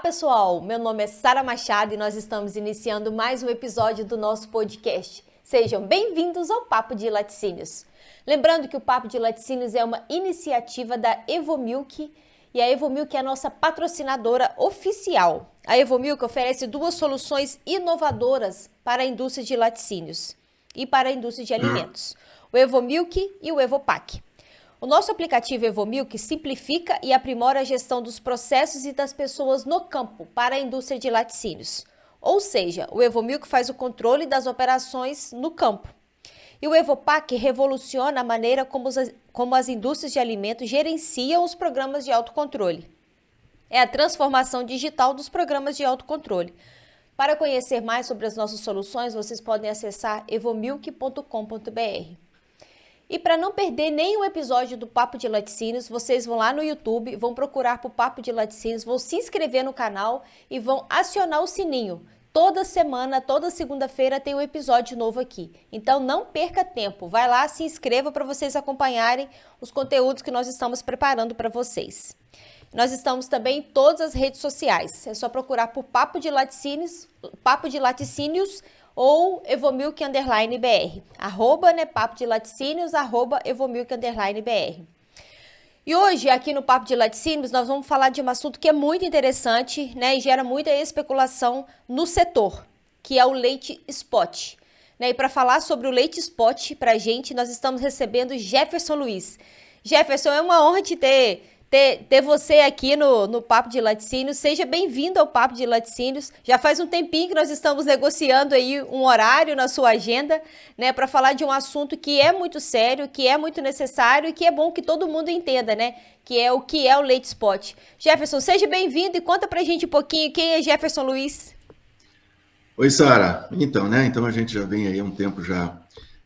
Pessoal, meu nome é Sara Machado e nós estamos iniciando mais um episódio do nosso podcast. Sejam bem-vindos ao Papo de Laticínios. Lembrando que o Papo de Laticínios é uma iniciativa da Evomilk e a Evomilk é a nossa patrocinadora oficial. A Evomilk oferece duas soluções inovadoras para a indústria de laticínios e para a indústria de alimentos, o Evomilk e o Evopack. O nosso aplicativo Evomilk simplifica e aprimora a gestão dos processos e das pessoas no campo para a indústria de laticínios. Ou seja, o Evomilk faz o controle das operações no campo. E o Evopack revoluciona a maneira como as indústrias de alimentos gerenciam os programas de autocontrole. É a transformação digital dos programas de autocontrole. Para conhecer mais sobre as nossas soluções, vocês podem acessar evomilk.com.br. E para não perder nenhum episódio do Papo de Laticínios, vocês vão lá no YouTube, vão procurar por Papo de Laticínios, vão se inscrever no canal e vão acionar o sininho. Toda semana, toda segunda-feira tem um episódio novo aqui. Então não perca tempo, vai lá, se inscreva para vocês acompanharem os conteúdos que nós estamos preparando para vocês. Nós estamos também em todas as redes sociais, é só procurar por Papo de Laticínios ou Evomilk_BR, Papo de Laticínios, Evomilk_BR. E hoje, aqui no Papo de Laticínios, nós vamos falar de um assunto que é muito interessante, né, e gera muita especulação no setor, que é o leite spot. E para falar sobre o leite spot, para a gente, nós estamos recebendo Jefferson Luiz. Jefferson, é uma honra te ter você aqui no Papo de Laticínios. Seja bem-vindo ao Papo de Laticínios. Já faz um tempinho que nós estamos negociando aí um horário na sua agenda, né, para falar de um assunto que é muito sério, que é muito necessário e que é bom que todo mundo entenda, né, que é o leite spot. Jefferson, seja bem-vindo e conta pra gente um pouquinho quem é Jefferson Luiz. Oi, Sara. Então a gente já vem aí há um tempo já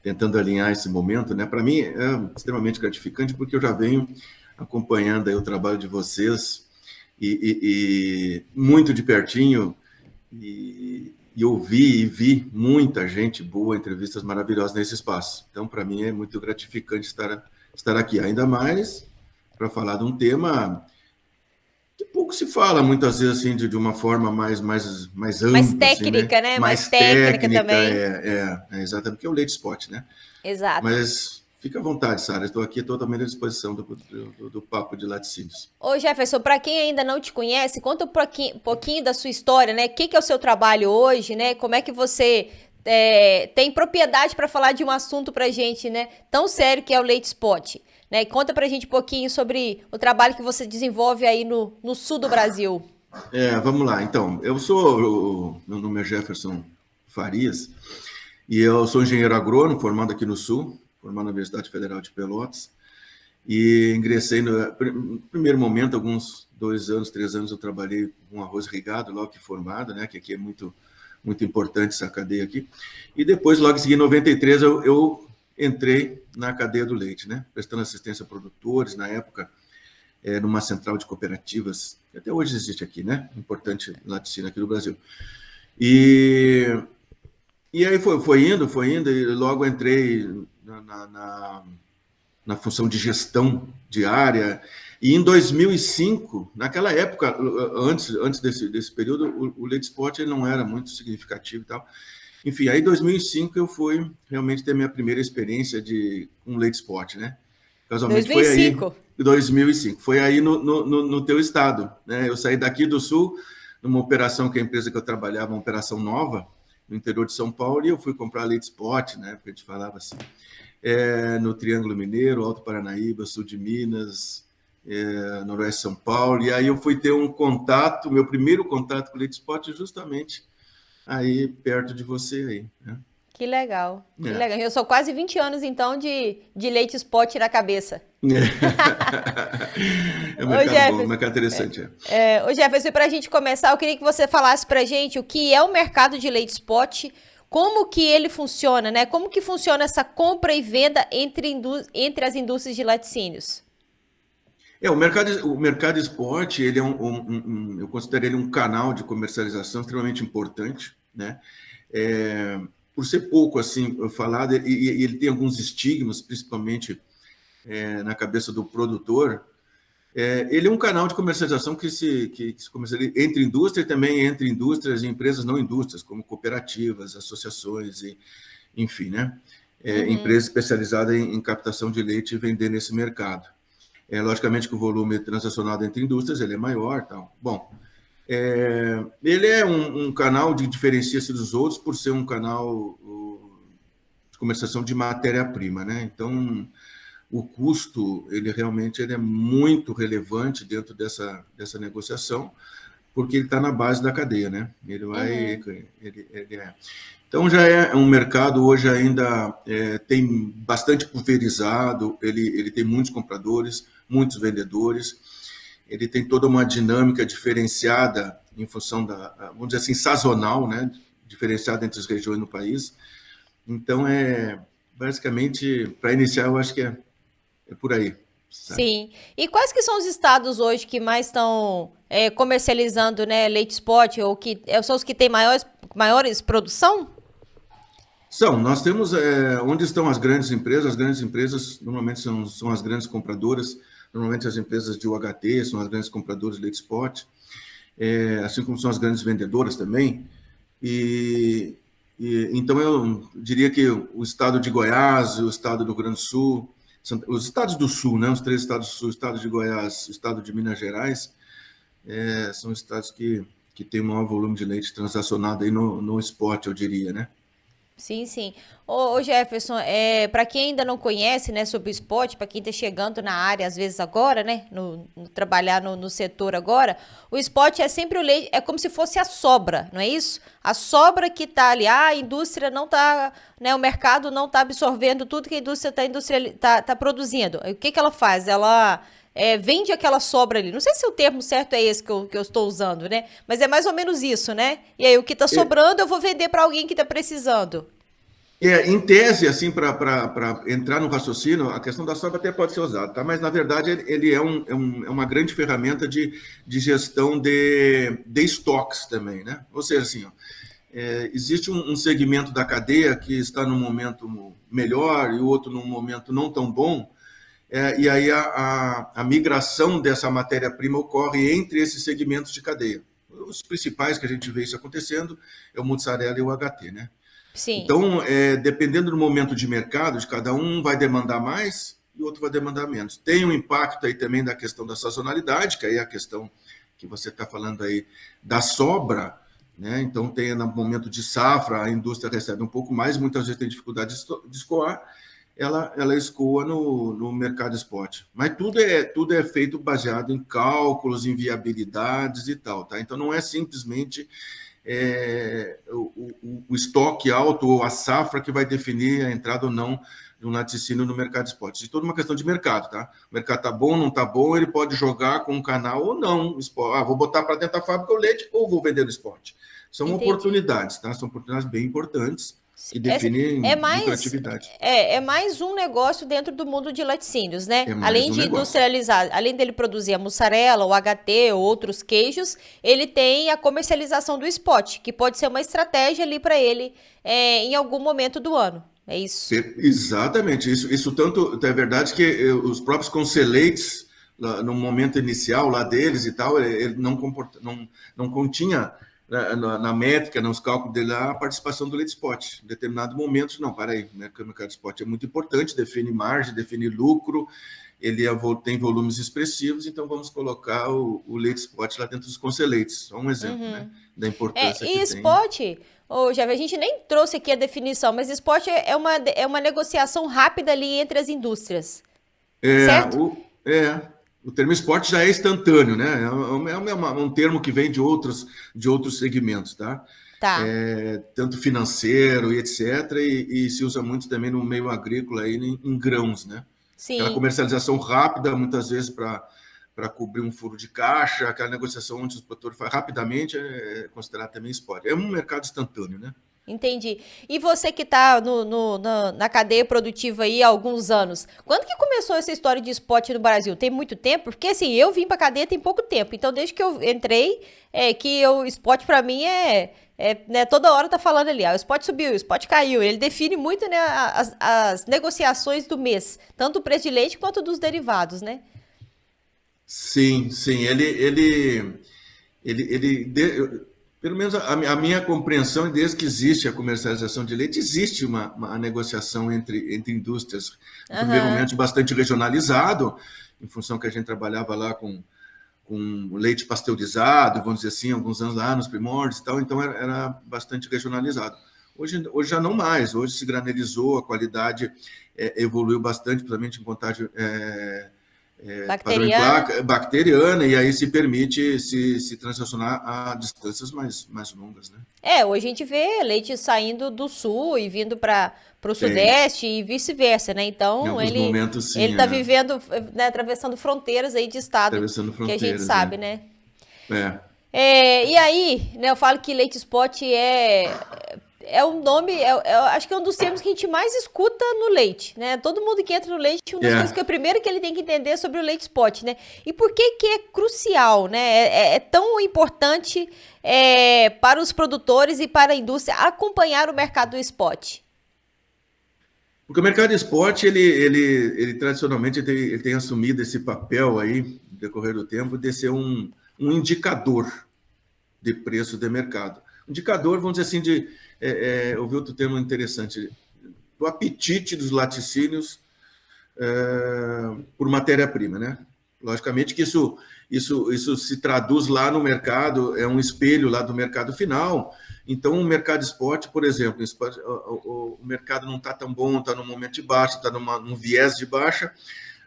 tentando alinhar esse momento, né? Para mim é extremamente gratificante porque eu já venho acompanhando aí o trabalho de vocês e muito de pertinho e ouvi e vi muita gente boa, entrevistas maravilhosas nesse espaço. Então, para mim é muito gratificante estar aqui, ainda mais para falar de um tema que pouco se fala muitas vezes assim de uma forma mais ampla, Mais técnica, assim, né? mais técnica técnica, também. exatamente, porque é o leite spot, né? Exato. Mas fica à vontade, Sara, estou aqui totalmente à disposição do Papo de Laticínios. Ô Jefferson, para quem ainda não te conhece, conta um pouquinho da sua história, né? O que é o seu trabalho hoje, né? Como é que você tem propriedade para falar de um assunto pra gente, né? Tão sério que é o leite spot, né? Conta pra gente um pouquinho sobre o trabalho que você desenvolve aí no sul do Brasil. Vamos lá, então, meu nome é Jefferson Farias, e eu sou engenheiro agrônomo, formado aqui no Sul, formado na Universidade Federal de Pelotas, e ingressei no primeiro momento, alguns 2 anos, 3 anos, eu trabalhei com arroz irrigado, logo que formado, né, que aqui é muito importante essa cadeia aqui, e depois, logo em seguida, em 93, eu entrei na cadeia do leite, né, prestando assistência a produtores, na época, numa central de cooperativas, que até hoje existe aqui, né, importante laticínio aqui do Brasil. E aí foi indo, e logo entrei na função de gestão diária. E em 2005, naquela época, antes desse período, o leite spot ele não era muito significativo e tal. Enfim, aí em 2005 eu fui realmente ter minha primeira experiência com leite spot, né? Casualmente foi aí, 2005. 2005, foi aí no teu estado, né? Eu saí daqui do Sul, numa operação que a empresa que eu trabalhava, uma operação nova, no interior de São Paulo, e eu fui comprar leite spot, né? Porque a gente falava assim, no Triângulo Mineiro, Alto Paranaíba, Sul de Minas, Noroeste de São Paulo, e aí eu fui ter um contato, meu primeiro contato com o leite spot justamente aí perto de você aí, né? Que legal, que legal. Eu sou quase 20 anos, então, de leite spot na cabeça. É um Ô mercado bom, um Jefferson, mercado interessante. ô Jefferson, para a gente começar, eu queria que você falasse para a gente o que é o mercado de leite spot, como que ele funciona, né? Como que funciona essa compra e venda entre as indústrias de laticínios? O mercado spot, ele é eu considero ele um canal de comercialização extremamente importante, né? Por ser pouco assim falado, e ele tem alguns estigmas, principalmente na cabeça do produtor, Ele é um canal de comercialização que se comercializa entre indústria e também entre indústrias e empresas não indústrias, como cooperativas, associações, enfim, né? Empresas especializadas em captação de leite e vender nesse mercado. Logicamente que o volume transacionado entre indústrias ele é maior. Tal. Bom, ele é um canal que diferencia-se dos outros por ser um canal de comercialização de matéria-prima, né? Então, o custo, ele é muito relevante dentro dessa negociação, porque ele está na base da cadeia, né? Então, já é um mercado hoje ainda tem bastante pulverizado, ele tem muitos compradores, muitos vendedores, ele tem toda uma dinâmica diferenciada em função vamos dizer assim, sazonal, né? Diferenciada entre as regiões no país. Então, basicamente, para iniciar, eu acho que é por aí. Sabe? Sim. E quais que são os estados hoje que mais estão comercializando, né, leite spot, ou que são os que têm maiores produção? Nós temos onde estão as grandes empresas normalmente são as grandes compradoras, normalmente as empresas de UHT são as grandes compradoras de leite spot, assim como são as grandes vendedoras também, então eu diria que o estado de Goiás, o estado do Rio Grande do Sul, os estados do Sul, né, os 3 estados do Sul, o estado de Goiás, o estado de Minas Gerais, são estados que têm o maior volume de leite transacionado aí no spot, eu diria, né? Sim, sim. Ô Jefferson, para quem ainda não conhece, né, sobre o spot, para quem está chegando na área, às vezes agora, né, trabalhar no setor agora, o spot é sempre o leite, é como se fosse a sobra, não é isso? A sobra que está ali, a indústria não está, né, o mercado não está absorvendo tudo que a indústria está produzindo. O que ela faz? Ela vende aquela sobra ali. Não sei se o termo certo é esse que eu estou usando, né? Mas é mais ou menos isso, né? E aí o que está sobrando eu vou vender para alguém que está precisando. Em tese, assim, para entrar no raciocínio, a questão da sobra até pode ser usada, tá? Mas, na verdade, ele é uma grande ferramenta de gestão de estoques também, né? Ou seja, assim, ó, existe um segmento da cadeia que está num momento melhor e o outro num momento não tão bom, e aí a migração dessa matéria-prima ocorre entre esses segmentos de cadeia. Os principais que a gente vê isso acontecendo é o mussarela e o HT, né? Sim. Então, dependendo do momento de mercado de cada um, vai demandar mais e o outro vai demandar menos. Tem um impacto aí também da questão da sazonalidade, que aí é a questão que você está falando aí da sobra, né? Então, tem no momento de safra, a indústria recebe um pouco mais, muitas vezes tem dificuldade de escoar, ela escoa no mercado spot. Mas tudo é feito baseado em cálculos, em viabilidades e tal, tá? Então, não é simplesmente o estoque alto ou a safra que vai definir a entrada ou não de um laticínio no mercado spot. Isso é toda uma questão de mercado, tá? O mercado tá bom, não tá bom, ele pode jogar com um canal ou não. Vou botar para dentro da fábrica o leite ou vou vender no spot. São Entendi. oportunidades, tá? São oportunidades bem importantes que Essa- definem lucratividade. é mais um negócio dentro do mundo de laticínios, né? É mais Além um de negócio. industrializar, além dele produzir a mussarela, o HT ou outros queijos, ele tem a comercialização do spot, que pode ser uma estratégia ali para ele em algum momento do ano. É isso. Exatamente, isso tanto é verdade que os próprios conselheiros, no momento inicial lá deles e tal, ele não continha na métrica, nos cálculos dele, a participação do leite spot. Em determinado momento, não, para aí, né, o mercado spot é muito importante, define margem, define lucro, ele tem volumes expressivos, então vamos colocar o leite spot lá dentro dos conselheiros. Só um exemplo, né, da importância que E tem. spot, já a gente nem trouxe aqui a definição, mas spot é uma negociação rápida ali entre as indústrias, É, certo? o termo esporte já é instantâneo, né? Um termo que vem de outros segmentos, tá? Tá. Tanto financeiro e etc. E se usa muito também no meio agrícola aí, em grãos, né? Aquela Sim. comercialização rápida, muitas vezes para cobrir um furo de caixa, aquela negociação onde o produtor faz rapidamente, é considerado também esporte. É um mercado instantâneo, né? Entendi. E você que está na cadeia produtiva aí há alguns anos, quando que começou essa história de spot no Brasil? Tem muito tempo? Porque assim, eu vim para a cadeia tem pouco tempo. Então, desde que eu entrei, o spot para mim né, toda hora tá falando ali, o spot subiu, o spot caiu. Ele define muito, né, as negociações do mês, tanto o preço de leite quanto dos derivados, né? Sim, sim. Pelo menos a minha compreensão, desde que existe a comercialização de leite, existe uma negociação entre indústrias, no primeiro Aham. momento bastante regionalizado, em função que a gente trabalhava lá com leite pasteurizado, vamos dizer assim, alguns anos lá nos primórdios e tal, então era bastante regionalizado. Hoje já não mais, hoje se granelizou, a qualidade evoluiu bastante, principalmente em contagem padrão em Bacteriana. placa, bacteriana, e aí se permite se transacionar a distâncias mais longas, né? Hoje a gente vê leite saindo do sul e vindo para o Tem. sudeste e vice-versa, né? Em Então alguns momentos, ele sim, tá vivendo, né, atravessando fronteiras aí de estado atravessando que a gente fronteiras, sabe, né? É. E aí, né, eu falo que leite spot é um nome, acho que é um dos termos que a gente mais escuta no leite, né? Todo mundo que entra no leite, uma das coisas É. que é primeiro que ele tem que entender é sobre o leite spot, né? E por que que é crucial, né? É tão importante para os produtores e para a indústria acompanhar o mercado do spot. Porque o mercado de esporte, ele tradicionalmente ele tem assumido esse papel aí, no decorrer do tempo, de ser um indicador de preço de mercado. Indicador, vamos dizer assim, eu vi outro termo interessante, do apetite dos laticínios por matéria-prima, né? Logicamente que isso se traduz lá no mercado, é um espelho lá do mercado final. Então, o mercado esporte, por exemplo, o mercado não está tão bom, está num momento de baixa, está num viés de baixa.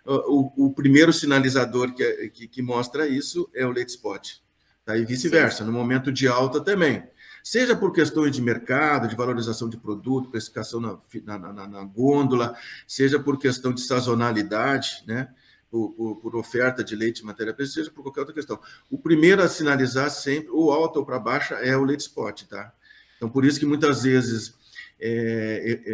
O primeiro sinalizador que mostra isso é o leite spot. Tá? E Sim. vice-versa, no momento de alta também. Seja por questões de mercado, de valorização de produto, precificação na gôndola, seja por questão de sazonalidade, né? Por oferta de leite e matéria-prima, seja por qualquer outra questão. O primeiro a sinalizar sempre, ou alta ou para baixa, é o leite spot. Tá? Então, por isso que muitas vezes,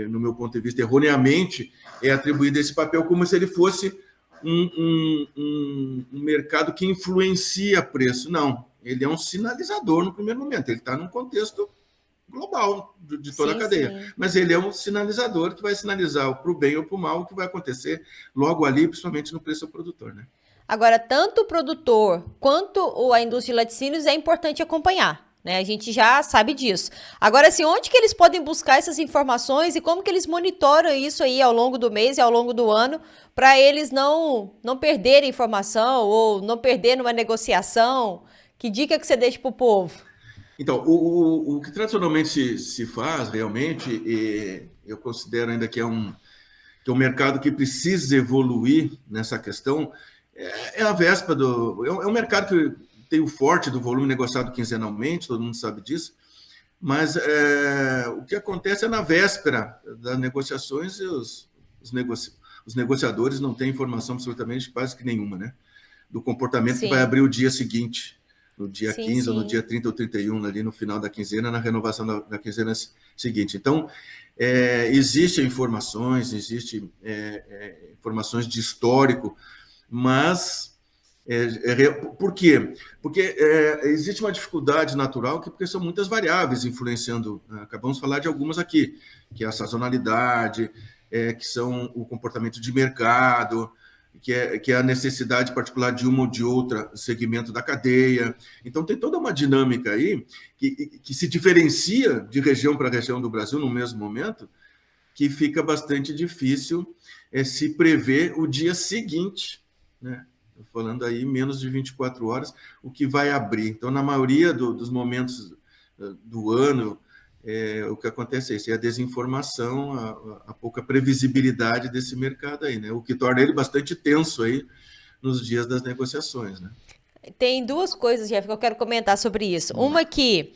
no meu ponto de vista, erroneamente, é atribuído esse papel como se ele fosse um mercado que influencia preço. Não, ele é um sinalizador no primeiro momento, ele está num contexto global de toda a Sim, cadeia, sim. mas ele é um sinalizador que vai sinalizar para o bem ou para o mal o que vai acontecer logo ali, principalmente no preço ao produtor, né? Agora, tanto o produtor quanto a indústria de laticínios é importante acompanhar, né? A gente já sabe disso. Agora, assim, onde que eles podem buscar essas informações e como que eles monitoram isso aí ao longo do mês e ao longo do ano para eles não perderem informação ou não perderem uma negociação? Que dica que você deixa para o povo? Então, o que tradicionalmente se faz realmente, eu considero ainda que é um mercado que precisa evoluir nessa questão, é a véspera é um mercado que tem o forte do volume negociado quinzenalmente, todo mundo sabe disso, mas o que acontece é na véspera das negociações e os negociadores não têm informação absolutamente quase que nenhuma, né? Do comportamento que vai Sim, abrir o dia seguinte, no dia sim, 15 ou no dia sim. 30 ou 31, ali no final da quinzena, na renovação da quinzena seguinte. Então, existem informações, existem informações de histórico, mas por quê? Porque existe uma dificuldade natural, porque são muitas variáveis influenciando. Acabamos de falar de algumas aqui, que é a sazonalidade, que são o comportamento de mercado, que é a necessidade particular de uma ou de outra segmento da cadeia. Então, tem toda uma dinâmica aí que se diferencia de região para região do Brasil no mesmo momento, que fica bastante difícil se prever o dia seguinte, né? Falando aí menos de 24 horas, o que vai abrir. Então, na maioria dos momentos do ano, o que acontece é isso, é a desinformação, a pouca previsibilidade desse mercado aí, né? O que torna ele bastante tenso aí nos dias das negociações, né? Tem duas coisas, Jeff, que eu quero comentar sobre isso. Vamos Uma lá. que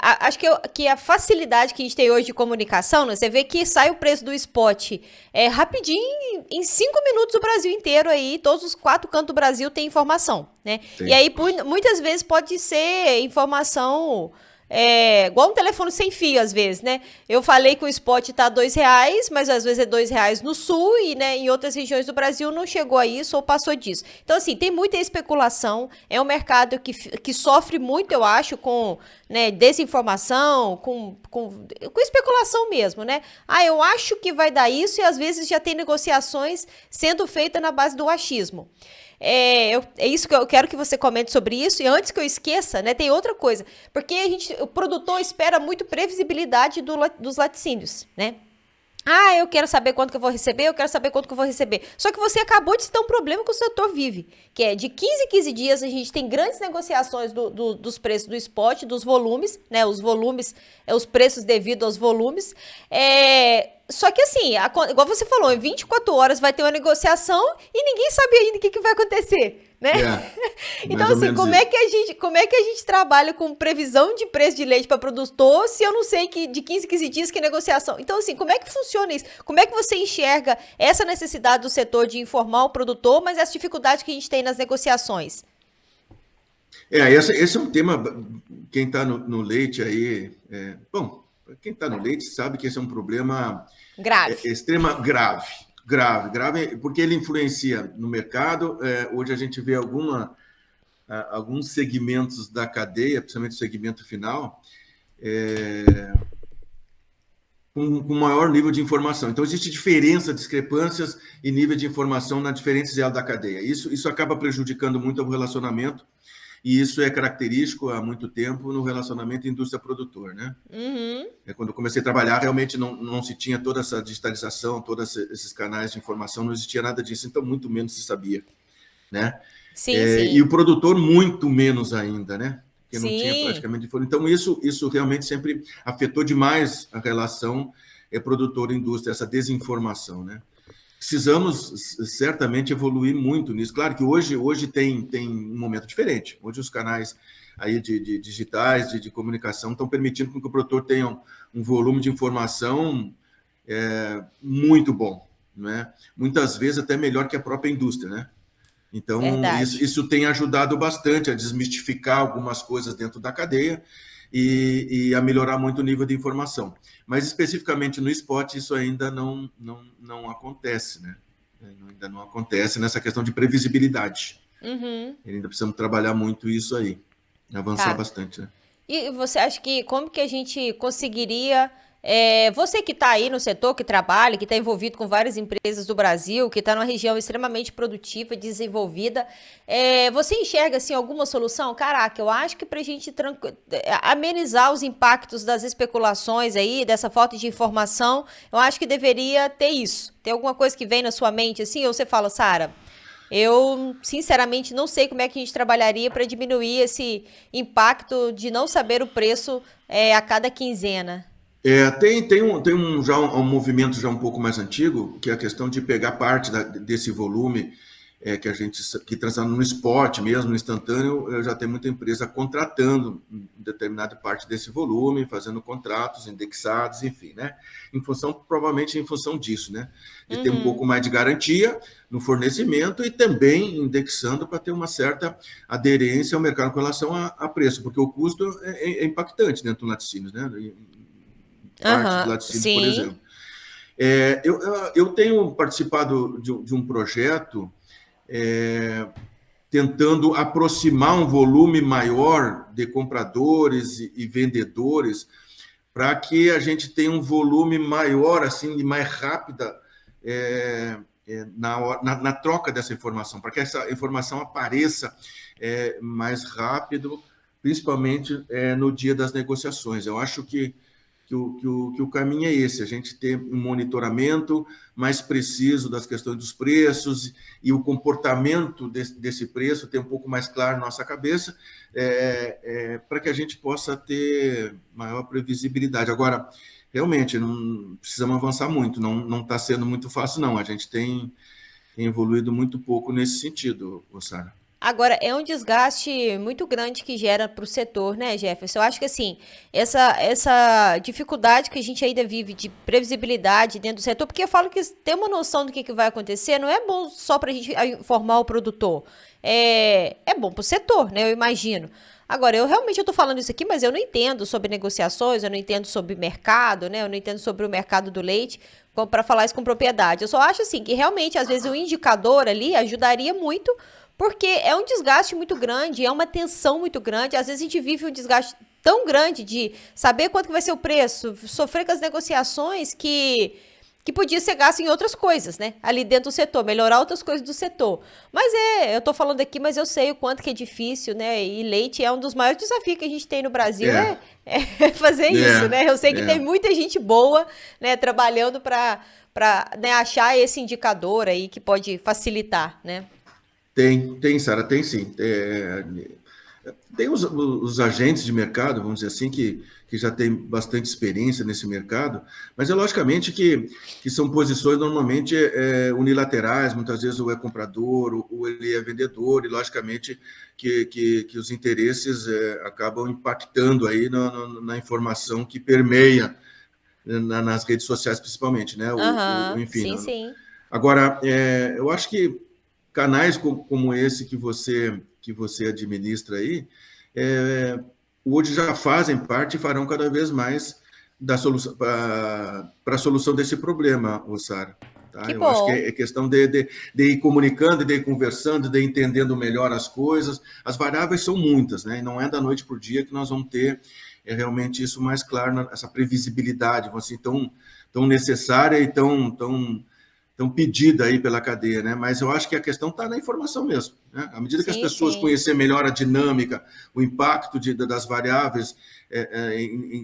acho que a facilidade que a gente tem hoje de comunicação, né? Você vê que sai o preço do spot rapidinho, em 5 minutos o Brasil inteiro aí, todos os 4 cantos do Brasil tem informação, né? E Tem. aí, muitas vezes pode ser informação igual um telefone sem fio, às vezes, né? Eu falei que o spot tá R$ 2, mas às vezes é R$ 2 no sul e, né, em outras regiões do Brasil não chegou a isso ou passou disso. Então, assim, tem muita especulação, é um mercado que sofre muito, eu acho, com, né, desinformação, com especulação mesmo, né? Ah, eu acho que vai dar isso e às vezes já tem negociações sendo feitas na base do achismo. É isso que eu quero que você comente sobre isso. E antes que eu esqueça, né, tem outra coisa. Porque o produtor espera muito previsibilidade dos laticínios, né? Ah, eu quero saber quanto que eu vou receber, eu quero saber quanto que eu vou receber. Só que você acabou de citar um problema que o setor vive, que é de 15 em 15 dias a gente tem grandes negociações dos preços do spot, dos volumes, né? Os volumes, os preços devido aos volumes. Só que assim, igual você falou, em 24 horas vai ter uma negociação e ninguém sabe ainda o que vai acontecer. Né? Então, assim, como é que a gente trabalha com previsão de preço de leite para produtor se eu não sei que de 15 em 15 dias que é negociação? Então, assim, como é que funciona isso? Como é que você enxerga essa necessidade do setor de informar o produtor, mas essa dificuldade que a gente tem nas negociações? Esse é um tema, quem está no leite aí... bom, quem está no leite sabe que esse é um problema grave, grave, porque ele influencia no mercado. Hoje a gente vê alguns segmentos da cadeia, principalmente o segmento final, com maior nível de informação. Então, existe diferença, discrepâncias e nível de informação na diferentes elos da cadeia. Isso acaba prejudicando muito o relacionamento, e isso é característico há muito tempo no relacionamento indústria-produtor, né? Uhum. Quando eu comecei a trabalhar, realmente não se tinha toda essa digitalização, todos esses canais de informação, não existia nada disso, então muito menos se sabia, né? Sim. E o produtor muito menos ainda, né? Porque não Sim. tinha praticamente... Então isso realmente sempre afetou demais a relação produtor-indústria, essa desinformação, né? Precisamos certamente evoluir muito nisso. Claro que hoje tem um momento diferente. Hoje os canais aí de digitais, de comunicação, estão permitindo que o produtor tenha um volume de informação muito bom, né? Muitas vezes até melhor que a própria indústria, né? Então, isso tem ajudado bastante a desmistificar algumas coisas dentro da cadeia e a melhorar muito o nível de informação. Mas, especificamente no spot, isso ainda não acontece, né? Ainda não acontece nessa questão de previsibilidade. Uhum. Ainda precisamos trabalhar muito isso aí, avançar bastante, né? E você acha que como que a gente conseguiria... você que está aí no setor, que trabalha, que está envolvido com várias empresas do Brasil, que está numa região extremamente produtiva, desenvolvida, você enxerga assim, alguma solução? Caraca, eu acho que para a gente amenizar os impactos das especulações aí, dessa falta de informação, eu acho que deveria ter isso. Tem alguma coisa que vem na sua mente assim? Ou você fala, Sara, eu, sinceramente, não sei como é que a gente trabalharia para diminuir esse impacto de não saber o preço a cada quinzena? Tem um movimento já um pouco mais antigo, que é a questão de pegar parte desse volume que a gente que transita no spot mesmo, no instantâneo. Já tem muita empresa contratando determinada parte desse volume, fazendo contratos indexados, enfim, né? Provavelmente em função disso, né? De ter um pouco mais de garantia no fornecimento e também indexando para ter uma certa aderência ao mercado com relação a preço, porque o custo é impactante dentro do laticínios, né? Parte de laticínios, por exemplo. Eu tenho participado de um projeto tentando aproximar um volume maior de compradores e vendedores para que a gente tenha um volume maior, assim, e mais rápida na troca dessa informação, para que essa informação apareça mais rápido, principalmente no dia das negociações. Eu acho que o caminho é esse, a gente ter um monitoramento mais preciso das questões dos preços e o comportamento desse preço ter um pouco mais claro na nossa cabeça, para que a gente possa ter maior previsibilidade. Agora, realmente, não precisamos avançar muito, não está sendo muito fácil, não. A gente tem evoluído muito pouco nesse sentido, Sara. Agora, é um desgaste muito grande que gera para o setor, né, Jefferson? Eu acho que, assim, essa dificuldade que a gente ainda vive de previsibilidade dentro do setor, porque eu falo que ter uma noção do que vai acontecer não é bom só para a gente informar o produtor. É bom para o setor, né, eu imagino. Agora, eu estou falando isso aqui, mas eu não entendo sobre negociações, eu não entendo sobre mercado, né? Eu não entendo sobre o mercado do leite, para falar isso com propriedade. Eu só acho, assim, que realmente, às vezes, o indicador ali ajudaria muito, porque é um desgaste muito grande, é uma tensão muito grande. Às vezes a gente vive um desgaste tão grande de saber quanto que vai ser o preço, sofrer com as negociações, que que podia ser gasto em outras coisas, né? Ali dentro do setor, melhorar outras coisas do setor. Mas eu tô falando aqui, mas eu sei o quanto que é difícil, né? E leite é um dos maiores desafios que a gente tem no Brasil, É, é fazer isso, né? Eu sei que tem é. muita gente boa, né, trabalhando para né, achar esse indicador aí que pode facilitar, né? Tem, Sara, tem sim. Tem os agentes de mercado, vamos dizer assim, que já têm bastante experiência nesse mercado, mas é logicamente que são posições normalmente unilaterais, muitas vezes ou é comprador, ou ele é vendedor, e logicamente que os interesses acabam impactando aí na informação que permeia nas redes sociais, principalmente, né? Aham, Enfim, sim, sim. agora, eu acho que canais como esse que você administra aí, é, hoje já fazem parte e farão cada vez mais da solução para a solução desse problema, Sara. Tá? Que Eu acho que bom. é questão de ir comunicando, de ir conversando, de ir entendendo melhor as coisas. As variáveis são muitas, né? E não é da noite para o dia que nós vamos ter realmente isso mais claro, essa previsibilidade, assim, tão necessária e tão pedida aí pela cadeia, né? Mas eu acho que a questão está na informação mesmo, né? À medida que as Sim, pessoas sim. conhecerem melhor a dinâmica, o impacto das variáveis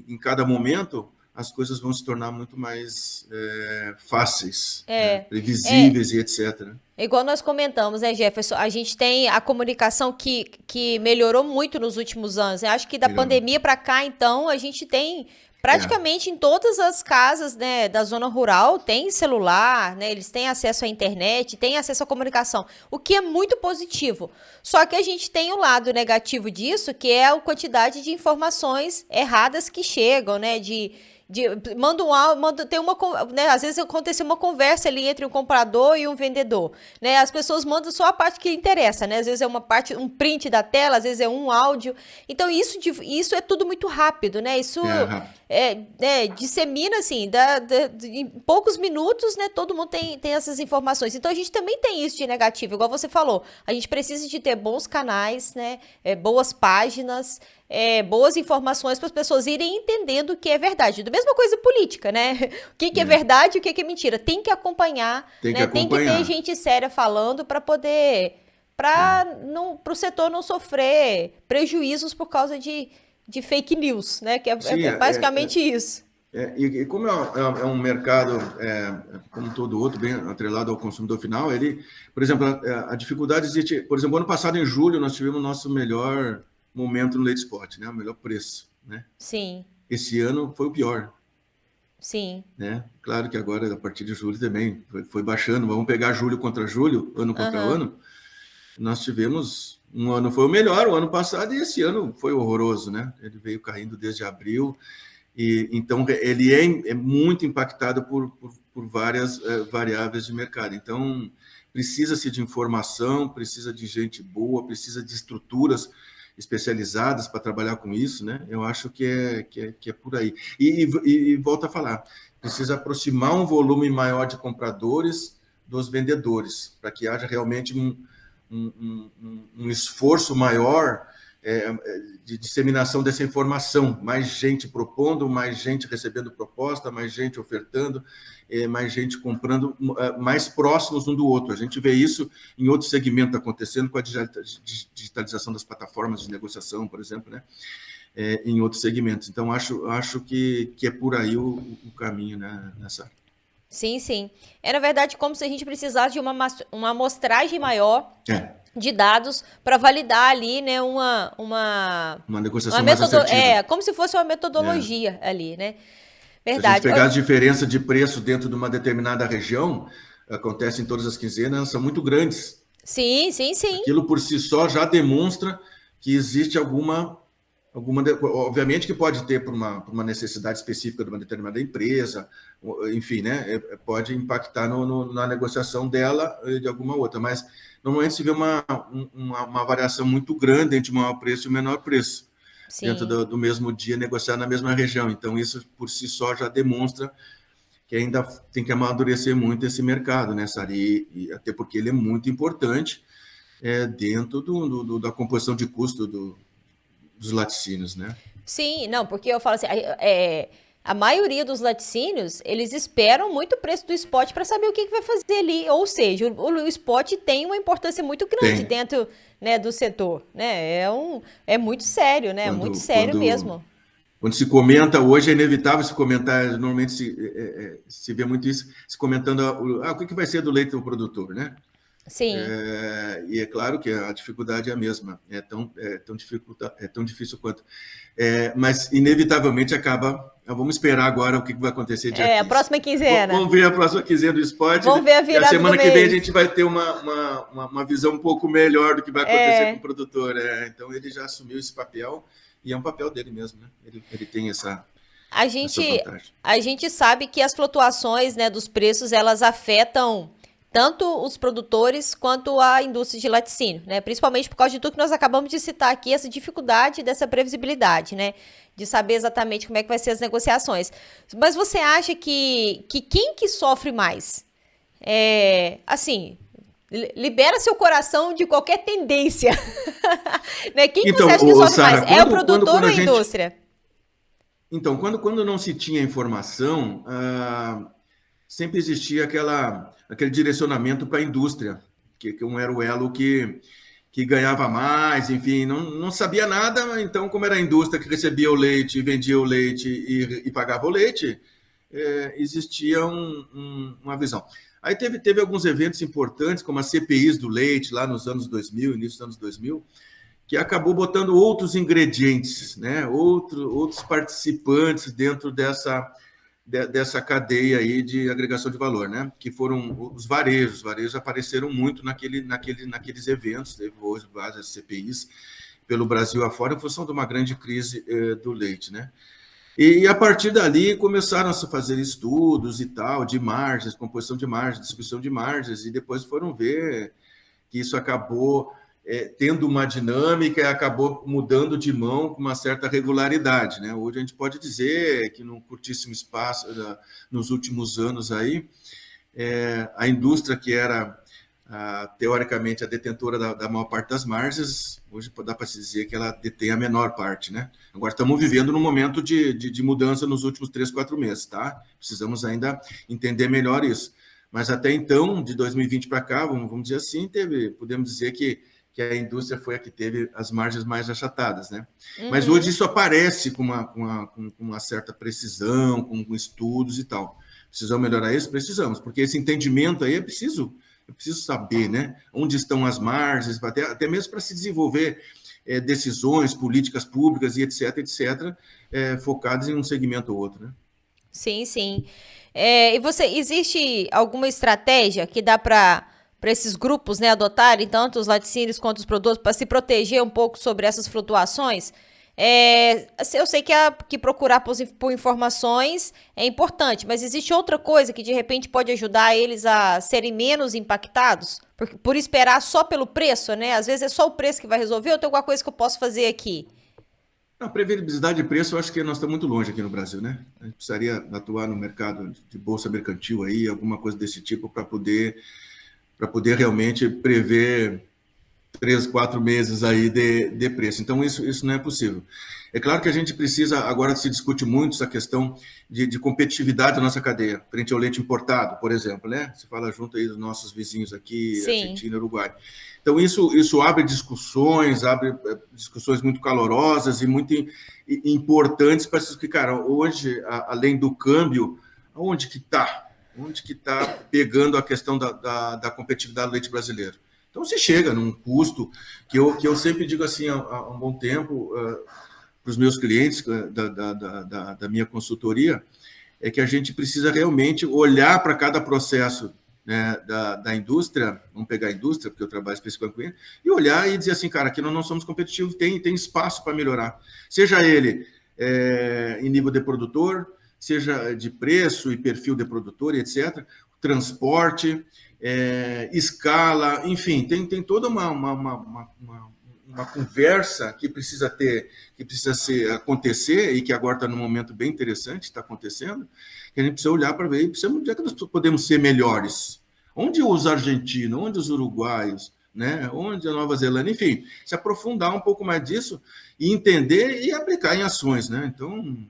em cada momento, as coisas vão se tornar muito mais fáceis, né? É, é, Previsíveis e etc. igual nós comentamos, né, Jefferson? A gente tem a comunicação que melhorou muito nos últimos anos. Eu acho que da Melhorou. pandemia para cá, então, a gente tem É, praticamente em todas as casas, né, da zona rural, tem celular, né? Eles têm acesso à internet, têm acesso à comunicação, o que é muito positivo. Só que a gente tem o lado negativo disso, que é a quantidade de informações erradas que chegam, né? De, manda um áudio, tem uma, né, às vezes aconteceu uma conversa ali entre um comprador e um vendedor, né? As pessoas mandam só a parte que interessa, né? Às vezes é uma parte, um print da tela, às vezes é um áudio. Então isso é tudo muito rápido, né? Isso rápido. dissemina assim, em poucos minutos, né? Todo mundo tem essas informações. Então a gente também tem isso de negativo, igual você falou. A gente precisa de ter bons canais, né? Boas páginas, boas informações para as pessoas irem entendendo o que é verdade. Da mesma coisa política, né? O que é verdade e o que é mentira. Tem que acompanhar, Tem que né? Tem que ter acompanhar. gente séria falando para poder, para o setor não sofrer prejuízos por causa de fake news, né? Que Sim, é basicamente isso. e como é um mercado, como todo outro, bem atrelado ao consumidor final, ele, por exemplo, a dificuldade existe. Por exemplo, ano passado, em julho, nós tivemos o nosso melhor momento no Leite Spot, né? O melhor preço, né? Sim, Esse ano foi o pior, sim. né? Claro que agora, a partir de julho também, foi baixando. Vamos pegar julho contra julho, ano contra Aham. ano. Nós tivemos, um ano foi o melhor, o ano passado, e esse ano foi horroroso, né? Ele veio caindo desde abril. E, então, ele é muito impactado por várias variáveis de mercado. Então, precisa-se de informação, precisa de gente boa, precisa de estruturas especializadas para trabalhar com isso, né? Eu acho que é por aí. E volto a falar, precisa aproximar um volume maior de compradores dos vendedores, para que haja realmente um esforço maior de disseminação dessa informação, mais gente propondo, mais gente recebendo proposta, mais gente ofertando, mais gente comprando, mais próximos um do outro. A gente vê isso em outros segmentos acontecendo com a digitalização das plataformas de negociação, por exemplo, né? Em outros segmentos. Então, acho que é por aí o caminho, né, nessa área. Sim, sim. É, na verdade, como se a gente precisasse de uma amostragem maior É, de dados para validar ali, né, uma uma negociação mais assertiva. como se fosse uma É. metodologia ali, né? Se a gente Verdade. pegar as diferenças de preço dentro de uma determinada região, acontece em todas as quinzenas, são muito grandes. Sim, sim, sim. Aquilo por si só já demonstra que existe obviamente que pode ter por uma necessidade específica de uma determinada empresa, enfim, né? Pode impactar na negociação dela de alguma outra, mas normalmente se vê uma variação muito grande entre o maior preço e o menor preço dentro Sim. do mesmo dia negociar na mesma região. Então isso por si só já demonstra que ainda tem que amadurecer muito esse mercado, né, Sara? E até porque ele é muito importante dentro da composição de custo dos laticínios, né? Sim, não, porque eu falo assim, a maioria dos laticínios, eles esperam muito o preço do spot para saber o que vai fazer ali. Ou seja, o spot tem uma importância muito grande dentro, né, do setor. Né? É muito sério, né? Muito sério mesmo. Quando se comenta, hoje é inevitável se comentar, normalmente se vê muito isso, se comentando o que vai ser do leite do produtor, né? Sim. E é claro que a dificuldade é a mesma, é tão difícil quanto. Mas, inevitavelmente, acaba. Vamos esperar agora o que vai acontecer dia 15. A próxima quinzena. Vamos ver a próxima quinzena do esporte. Vamos ver a virada do mês. E a semana que vem a gente vai ter uma visão um pouco melhor do que vai acontecer com o produtor. Então, ele já assumiu esse papel e é um papel dele mesmo, né? Ele tem essa. A gente sabe que as flutuações, né, dos preços, elas afetam tanto os produtores quanto a indústria de laticínio, né? Principalmente por causa de tudo que nós acabamos de citar aqui, essa dificuldade dessa previsibilidade, né? De saber exatamente como é que vai ser as negociações. Mas você acha que quem que sofre mais? Assim, libera seu coração de qualquer tendência. Né? Quem que você acha que sofre Sarah, mais? É o produtor ou a indústria? Então, quando não se tinha informação, sempre existia aquele direcionamento para a indústria, que era o elo que ganhava mais, enfim, não sabia nada, então, como era a indústria que recebia o leite, vendia o leite e pagava o leite, existia uma visão. Aí teve alguns eventos importantes, como as CPIs do leite, lá nos anos 2000, início dos anos 2000, que acabou botando outros ingredientes, né? Outros participantes dentro dessa cadeia aí de agregação de valor, né? Que foram os varejos. Os varejos apareceram muito naqueles eventos, teve hoje várias CPIs pelo Brasil afora, em função de uma grande crise do leite, né? E a partir dali começaram a se fazer estudos e tal, de margens, composição de margens, distribuição de margens, e depois foram ver que isso acabou tendo uma dinâmica e acabou mudando de mão com uma certa regularidade, né? Hoje a gente pode dizer que num curtíssimo espaço, nos últimos anos aí, a indústria que era teoricamente a detentora da maior parte das margens, hoje dá para se dizer que ela detém a menor parte, né? Agora estamos vivendo num momento de mudança nos últimos 3, 4 meses, tá? Precisamos ainda entender melhor isso. Mas até então, de 2020 para cá, vamos dizer assim, podemos dizer que a indústria foi a que teve as margens mais achatadas, né? Uhum. Mas hoje isso aparece com uma certa precisão, com estudos e tal. Precisamos melhorar isso? Precisamos, porque esse entendimento aí eu preciso saber, né? Onde estão as margens, até mesmo para se desenvolver decisões, políticas públicas e etc, focadas em um segmento ou outro, né? Sim, sim. E existe alguma estratégia que dá para esses grupos, né, adotarem, tanto os laticínios quanto os produtores, para se proteger um pouco sobre essas flutuações? Eu sei que procurar por informações é importante, mas existe outra coisa que de repente pode ajudar eles a serem menos impactados? Por esperar só pelo preço, né? Às vezes é só o preço que vai resolver, ou tem alguma coisa que eu posso fazer aqui? A previsibilidade de preço, eu acho que nós estamos muito longe aqui no Brasil, né? A gente precisaria atuar no mercado de bolsa mercantil aí, alguma coisa desse tipo, para poder realmente prever 3, 4 meses aí de preço. Então, isso não é possível. É claro que a gente precisa, agora se discute muito essa questão de competitividade da nossa cadeia, frente ao leite importado, por exemplo, né? Você fala junto aí dos nossos vizinhos aqui, sim, Argentina, Uruguai. Então, isso abre discussões muito calorosas e muito importantes para se explicar. Hoje, além do câmbio, onde que está pegando a questão da competitividade do leite brasileiro? Então, você chega num custo que eu sempre digo assim há um bom tempo para os meus clientes da minha consultoria, é que a gente precisa realmente olhar para cada processo, né, da indústria, vamos pegar a indústria, porque eu trabalho especificamente com ele, e olhar e dizer assim, cara, aqui nós não somos competitivos, tem espaço para melhorar. Seja ele em nível de produtor, seja de preço e perfil de produtor, etc., transporte, escala, enfim, tem toda uma conversa que precisa acontecer e que agora está num momento bem interessante, está acontecendo, que a gente precisa olhar para ver, onde é que nós podemos ser melhores? Onde os argentinos, onde os uruguaios, né? Onde a Nova Zelândia, enfim, se aprofundar um pouco mais disso e entender e aplicar em ações, né? Então,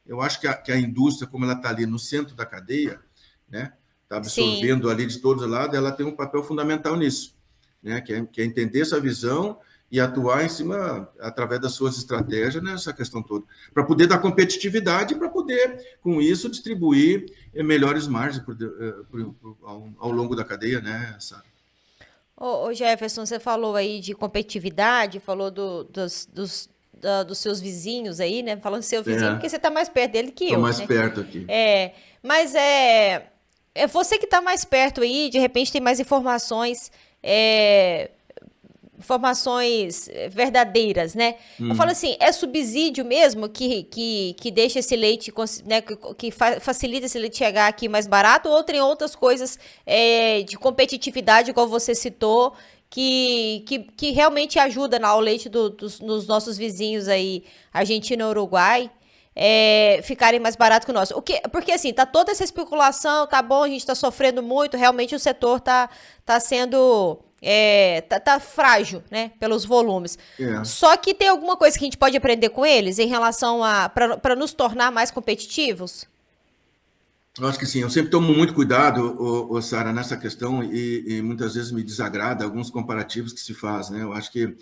Eu acho que a indústria, como ela está ali no centro da cadeia, né, está Sim. absorvendo ali de todos os lados, ela tem um papel fundamental nisso, né, que é entender essa visão e atuar em cima, através das suas estratégias, nessa questão toda, para poder dar competitividade e para poder, com isso, distribuir melhores margens ao longo da cadeia, né, Sara? Ô Jefferson, você falou aí de competitividade, falou dos seus vizinhos aí, né? Falando seu vizinho, porque você tá mais perto dele que Estou eu, mais né? perto aqui. Mas é você que tá mais perto aí, de repente tem mais informações verdadeiras, né? Eu falo assim, é subsídio mesmo que deixa esse leite, né, que facilita esse leite chegar aqui mais barato, ou tem outras coisas de competitividade, igual você citou, que realmente ajuda ao leite dos nossos vizinhos aí, Argentina e Uruguai, ficarem mais barato que o nosso. Porque assim, tá toda essa especulação, tá bom, a gente tá sofrendo muito, realmente o setor tá sendo tá frágil, né, pelos volumes. É. Só que tem alguma coisa que a gente pode aprender com eles em relação para nos tornar mais competitivos? Eu acho que sim. Eu sempre tomo muito cuidado, Sara, nessa questão e muitas vezes me desagrada alguns comparativos que se faz, né? Eu acho que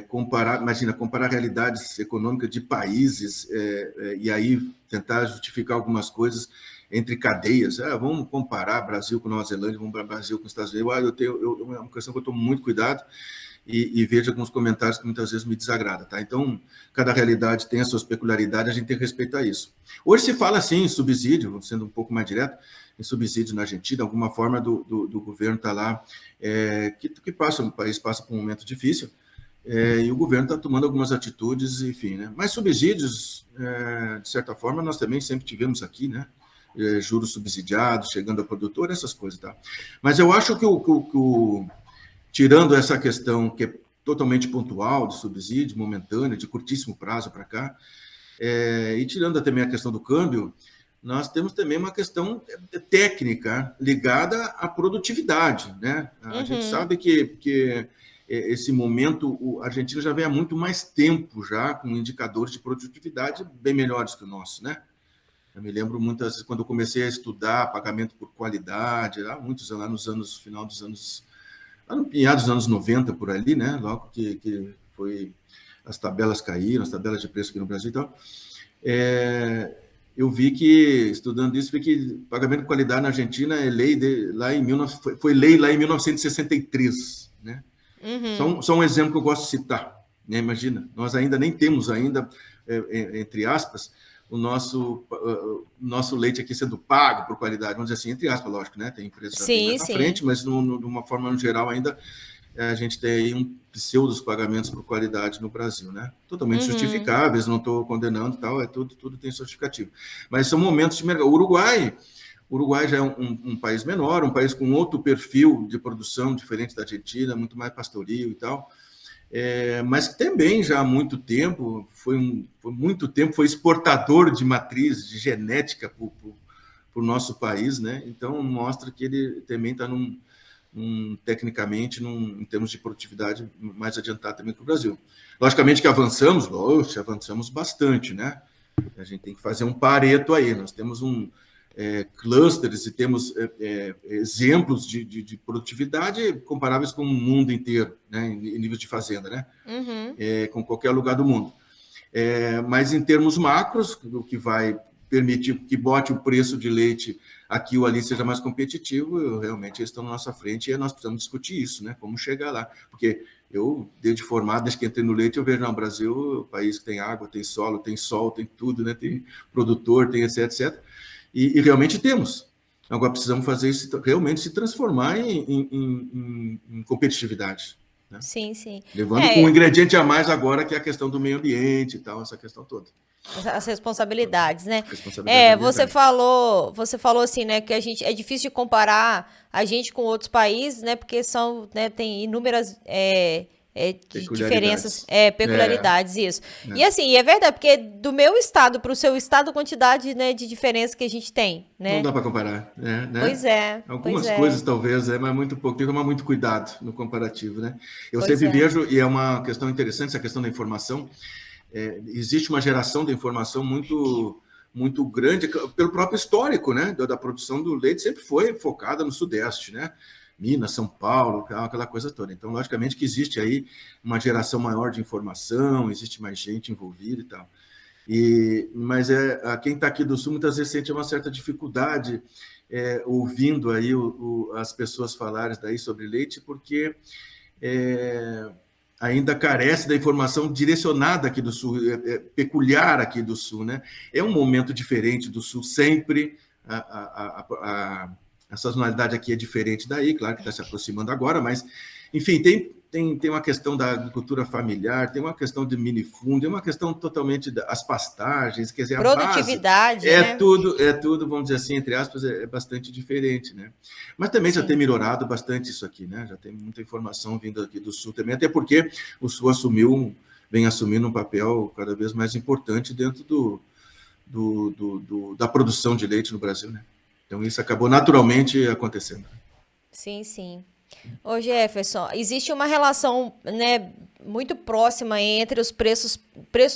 comparar realidades econômicas de países e aí tentar justificar algumas coisas entre cadeias. Vamos comparar Brasil com Nova Zelândia, vamos comparar Brasil com os Estados Unidos. É uma questão que eu tomo muito cuidado e vejo alguns comentários que muitas vezes me desagradam, tá? Então, cada realidade tem as suas peculiaridades, a gente tem que respeitar isso. Hoje se fala, assim, em subsídio, sendo um pouco mais direto, em subsídio na Argentina, alguma forma do governo estar lá, o país passa por um momento difícil, e o governo está tomando algumas atitudes, enfim, né? Mas subsídios, de certa forma, nós também sempre tivemos aqui, né? Juros subsidiados, chegando ao produtor, essas coisas, tá? Mas eu acho que tirando essa questão que é totalmente pontual, de subsídio, momentâneo, de curtíssimo prazo para cá, e tirando também a questão do câmbio, nós temos também uma questão técnica ligada à produtividade, né? A gente sabe que esse momento, a Argentina já vem há muito mais tempo já com indicadores de produtividade bem melhores que o nosso, né? Eu me lembro muitas vezes quando eu comecei a estudar pagamento por qualidade, há muitos anos, lá nos anos, final dos anos, meados dos anos 90 por ali, né? Logo que foi, as tabelas caíram, as tabelas de preço aqui no Brasil e tal. Eu vi que, estudando isso, vi que pagamento de qualidade na Argentina foi lei lá em 1963, né? Só um exemplo que eu gosto de citar, né? Imagina, nós ainda nem temos ainda, entre aspas, o nosso leite aqui sendo pago por qualidade, vamos dizer assim, entre aspas, lógico, né? Tem empresas já bem Sim, mais à sim. frente, mas de uma forma no geral ainda a gente tem aí um pseudos pagamentos por qualidade no Brasil, né? Totalmente justificáveis, não estou condenando e tal, tudo tem justificativo. Mas são momentos de mercado. O Uruguai já é um país menor, um país com outro perfil de produção diferente da Argentina, muito mais pastoril e tal, mas que também já há muito tempo foi exportador de matriz, de genética para o nosso país, né? Então mostra que ele também está tecnicamente, em termos de produtividade, mais adiantado também que o Brasil. Logicamente que avançamos bastante, né? A gente tem que fazer um pareto aí. Nós temos clusters e temos exemplos de produtividade comparáveis com o mundo inteiro, né? Em nível de fazenda, né? Com qualquer lugar do mundo. Mas em termos macros, o que vai permitir que bote o preço de leite aqui ou ali seja mais competitivo, realmente eles estão na nossa frente e nós precisamos discutir isso, né? Como chegar lá. Porque eu, desde formado, desde que entrei no leite, eu vejo, não, o Brasil é um país que tem água, tem solo, tem sol, tem tudo, né? Tem produtor, tem etc, etc. E realmente temos. Agora precisamos fazer isso realmente se transformar em competitividade. Né? Sim, sim. Levando com um ingrediente a mais agora, que é a questão do meio ambiente e tal, essa questão toda. As responsabilidades, né? Responsabilidade Você falou assim, né, que é difícil de comparar a gente com outros países, né, porque né, tem inúmeras diferenças, peculiaridades, isso. E assim, é verdade, porque do meu estado para o seu estado, a quantidade, né, de diferença que a gente tem, né? Não dá para comparar, né? Pois é. Algumas coisas talvez, mas muito pouco, tem que tomar muito cuidado no comparativo, né? Eu Pois sempre é. vejo, e é uma questão interessante, essa questão da informação, existe uma geração de informação muito muito grande, pelo próprio histórico, né, da produção do leite sempre foi focada no Sudeste, né, Minas, São Paulo, aquela coisa toda. Então, logicamente que existe aí uma geração maior de informação, existe mais gente envolvida e tal. Mas quem está aqui do Sul muitas vezes sente uma certa dificuldade ouvindo aí as pessoas falarem daí sobre leite, porque ainda carece da informação direcionada aqui do Sul, peculiar aqui do Sul, né? É um momento diferente do Sul sempre, a sazonalidade aqui é diferente daí, claro que está se aproximando agora, mas, enfim, tem uma questão da agricultura familiar, tem uma questão de minifundo, tem uma questão totalmente das pastagens, quer dizer, a produtividade, base né? tudo, vamos dizer assim, entre aspas, é bastante diferente, né? Mas também já tem melhorado bastante isso aqui, né? Já tem muita informação vindo aqui do Sul também, até porque o Sul vem assumindo um papel cada vez mais importante dentro da produção de leite no Brasil, né? Então isso acabou naturalmente acontecendo. Sim, sim. Ô Jefferson, existe uma relação, né, muito próxima entre os preços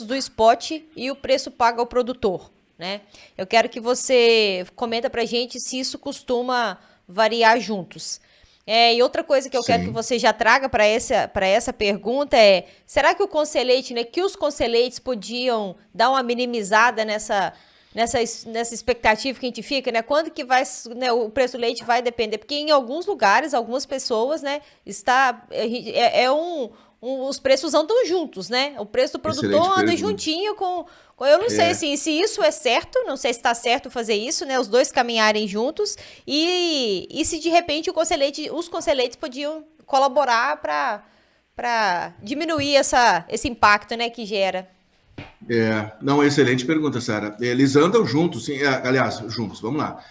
do spot e o preço pago ao produtor, né? Eu quero que você comenta pra gente se isso costuma variar juntos. E outra coisa que eu quero que você já traga para essa pergunta será que o Conselheite, né, que os Conselheites podiam dar uma minimizada nessa expectativa que a gente fica, né? Quando que vai, né, o preço do leite vai depender? Porque em alguns lugares, algumas pessoas, né, os preços andam juntos, né? O preço do produtor anda juntinho com eu não sei assim, se isso é certo, não sei se está certo fazer isso, né? Os dois caminharem juntos e se de repente os conselheiros podiam colaborar para diminuir esse impacto, né, que gera. Não, excelente pergunta, Sara. Eles andam juntos, sim, aliás, juntos, vamos lá.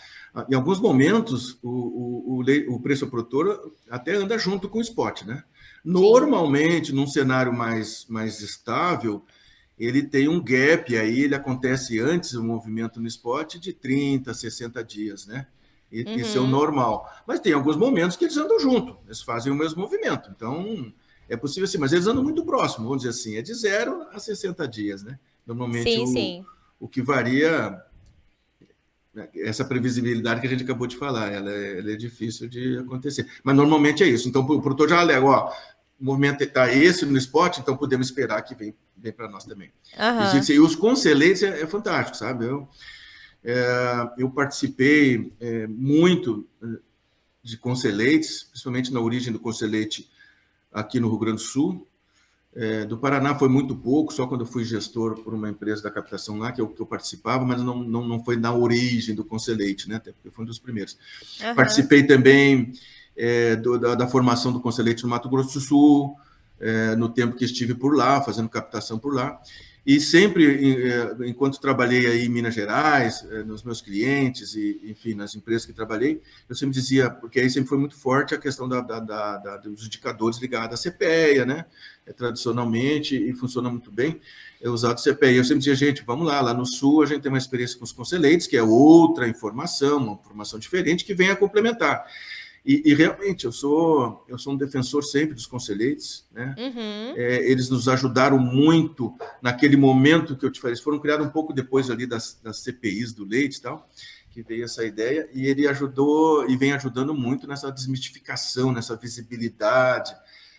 Em alguns momentos, o preço ao produtor até anda junto com o spot, né? Normalmente, num cenário mais estável, ele tem um gap aí, ele acontece antes do movimento no spot de 30, 60 dias, né? Isso é o normal. Mas tem alguns momentos que eles andam junto, eles fazem o mesmo movimento. Então, é possível sim, mas eles andam muito próximo, vamos dizer assim, é de 0 a 60 dias, né? Normalmente o que varia, essa previsibilidade que a gente acabou de falar, ela é difícil de acontecer. Mas normalmente é isso. Então o produtor já alega, o movimento está esse no spot, então podemos esperar que vem para nós também. E os conselheiros é fantástico, sabe? Eu participei muito de conselheiros, principalmente na origem do conselheite aqui no Rio Grande do Sul. Do Paraná foi muito pouco, só quando eu fui gestor por uma empresa da captação lá, que eu participava, mas não foi na origem do conselheite, né? Até porque foi um dos primeiros. Participei também da formação do conselheite no Mato Grosso do Sul, no tempo que estive por lá, fazendo captação por lá. E sempre, enquanto trabalhei aí em Minas Gerais, nos meus clientes e, enfim, nas empresas que trabalhei, eu sempre dizia, porque aí sempre foi muito forte a questão dos indicadores ligados à CPEA, né? Tradicionalmente, e funciona muito bem, é usado CPEA. Eu sempre dizia, gente, vamos lá no Sul a gente tem uma experiência com os conselheiros, que é outra informação, uma informação diferente, que vem a complementar. E realmente, eu sou um defensor sempre dos conselheiros, né? Eles nos ajudaram muito naquele momento que eu te falei, eles foram criados um pouco depois ali das CPIs do leite e tal, que veio essa ideia, e ele ajudou e vem ajudando muito nessa desmistificação, nessa visibilidade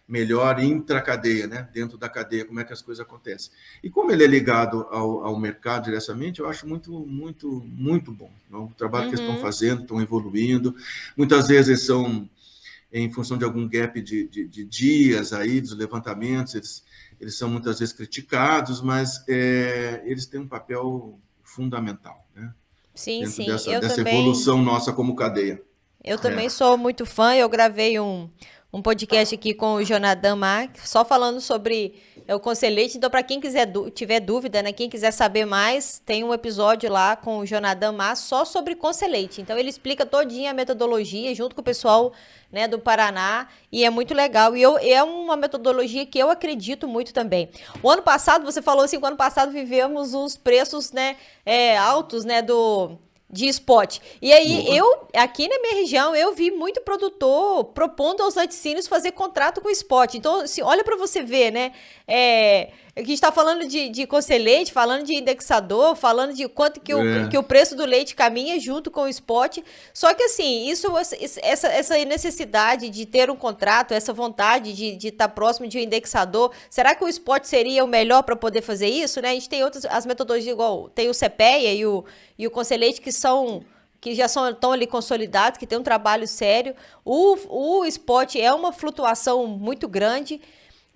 melhor intracadeia, né? Dentro da cadeia, como é que as coisas acontecem. E como ele é ligado ao mercado diretamente, eu acho muito, muito, muito bom. O trabalho que eles estão fazendo, estão evoluindo. Muitas vezes eles são, em função de algum gap de dias aí, dos levantamentos, eles são muitas vezes criticados, mas eles têm um papel fundamental, né? Sim, dentro sim. Dessa evolução nossa como cadeia. Eu também sou muito fã, eu gravei um podcast aqui com o Jonathan Mar, só falando sobre o conselheite. Então, para quem tiver dúvida, né, quem quiser saber mais, tem um episódio lá com o Jonathan Mar só sobre conselheite. Então, ele explica todinha a metodologia junto com o pessoal, né, do Paraná, e é muito legal. E é uma metodologia que eu acredito muito também. O ano passado, você falou assim, que o ano passado vivemos os preços, né, altos, né, de spot. E aí, aqui na minha região, eu vi muito produtor propondo aos laticínios fazer contrato com spot. Então, assim, olha para você ver, né? A gente está falando de Conselheite, falando de indexador, falando de quanto que o preço do leite caminha junto com o spot. Só que assim, essa necessidade de ter um contrato, essa vontade de estar próximo de um indexador, será que o spot seria o melhor para poder fazer isso, né? A gente tem as metodologias igual, tem o CPEA e o Conselheite que já estão ali consolidados, que tem um trabalho sério. O spot é uma flutuação muito grande.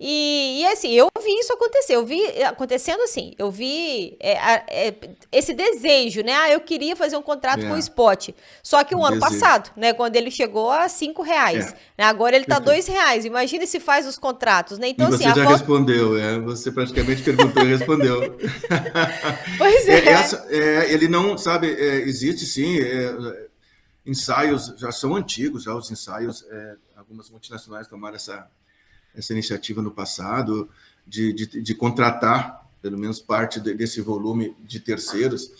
E assim, eu vi isso acontecer, eu vi acontecendo assim, eu vi esse desejo, né? Eu queria fazer um contrato com o spot. Só que o ano passado, né? Quando ele chegou a R$5, né? Agora ele tá R$2. Imagina se faz os contratos, né? Então, e você já respondeu, você praticamente perguntou e respondeu. Pois ele não, sabe, existe sim, ensaios, já são antigos, já os ensaios, algumas multinacionais tomaram essa iniciativa no passado de contratar, pelo menos parte desse volume de terceiros.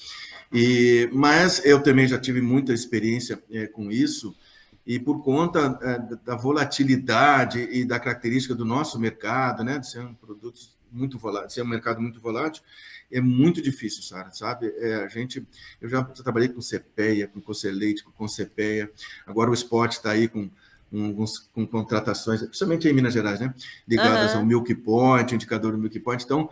Mas eu também já tive muita experiência com isso, e por conta da volatilidade e da característica do nosso mercado, né, de ser um produto muito volátil, de ser um mercado muito volátil, é muito difícil, sabe? Eu já trabalhei com CPEA, com Conselheite, com CPEA, agora o Spot está aí com contratações, principalmente em Minas Gerais, né? Ligadas ao Milk Point, indicador do Milk Point. Então,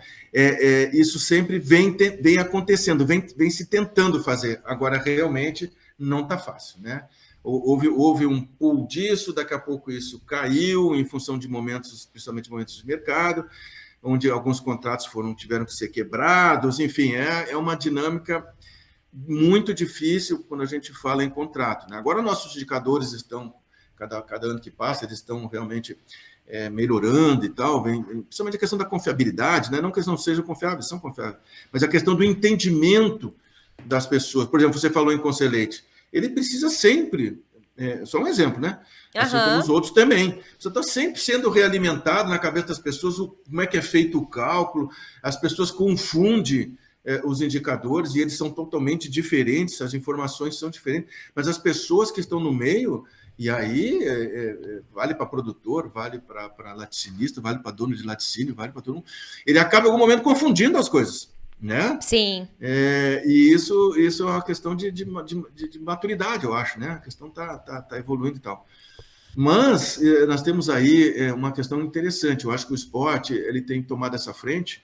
isso sempre vem acontecendo, vem se tentando fazer. Agora, realmente, não está fácil, né? Houve um pull disso, daqui a pouco isso caiu em função de momentos, principalmente momentos de mercado, onde alguns contratos tiveram que ser quebrados. Enfim, é uma dinâmica muito difícil quando a gente fala em contrato, né? Agora, nossos indicadores estão cada ano que passa, eles estão realmente melhorando e tal, principalmente a questão da confiabilidade, né? Não que eles não sejam confiáveis, são confiáveis, mas a questão do entendimento das pessoas. Por exemplo, você falou em Conselheite, ele precisa sempre, só um exemplo, né? Assim como os outros também. Você está sempre sendo realimentado na cabeça das pessoas, como é que é feito o cálculo, as pessoas confundem os indicadores e eles são totalmente diferentes, as informações são diferentes, mas as pessoas que estão no meio. E aí, vale para produtor, vale para laticinista, vale para dono de laticínio, vale para todo mundo. Ele acaba, em algum momento, confundindo as coisas, né? Sim. E isso é uma questão de maturidade, eu acho, né? A questão está evoluindo e tal. Mas nós temos aí uma questão interessante. Eu acho que o esporte ele tem tomado essa frente.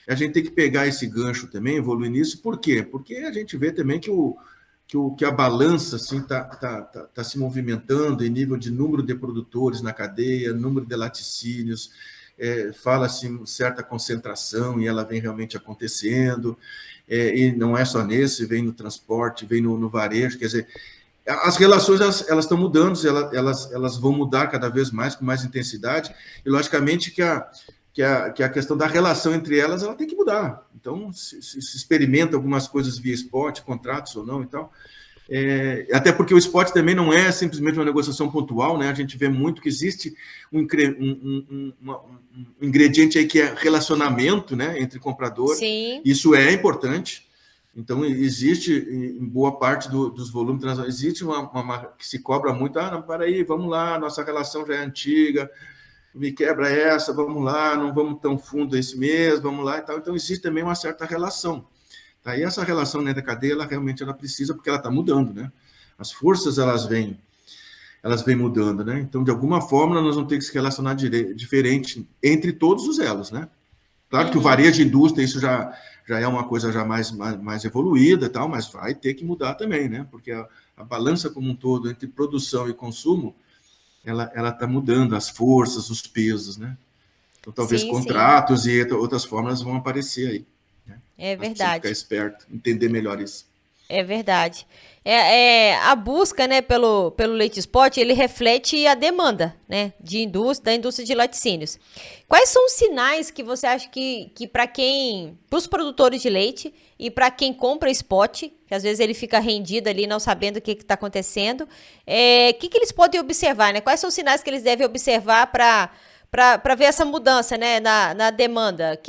A gente tem que pegar esse gancho também, evoluir nisso. Por quê? Porque a gente vê também que a balança assim, tá se movimentando em nível de número de produtores na cadeia, número de laticínios, fala-se certa concentração e ela vem realmente acontecendo, e não é só nesse, vem no transporte, vem no varejo, quer dizer, as relações elas estão mudando, elas vão mudar cada vez mais, com mais intensidade, e logicamente que a questão da relação entre elas, ela tem que mudar. Então, se experimenta algumas coisas via spot, contratos ou não e tal. Até porque o spot também não é simplesmente uma negociação pontual, né? A gente vê muito que existe um ingrediente aí que é relacionamento, né, entre comprador. Sim. Isso é importante. Então, existe, em boa parte dos volumes, existe uma que se cobra muito. Não, peraí, vamos lá, nossa relação já é antiga, me quebra essa, vamos lá, não vamos tão fundo esse mês, vamos lá e tal. Então, existe também uma certa relação. Tá? E essa relação dentro da cadeia, ela realmente precisa, porque ela está mudando, né? As forças, elas vêm mudando, né? Então, de alguma forma, nós vamos ter que se relacionar diferente entre todos os elos, né? Claro que o varejo e indústria, isso já é uma coisa já mais evoluída e tal, mas vai ter que mudar também, né? Porque a balança como um todo entre produção e consumo, ela está mudando, as forças, os pesos, né? Então, talvez contratos e outras formas vão aparecer aí. Né? É verdade. Ficar esperto, entender melhor isso. É verdade. A busca, né, pelo leite spot, ele reflete a demanda, né, da indústria de laticínios. Quais são os sinais que você acha que para os produtores de leite e para quem compra spot, que às vezes ele fica rendido ali, não sabendo o que está acontecendo, que eles podem observar, né? Quais são os sinais que eles devem observar para ver essa mudança, né, na demanda?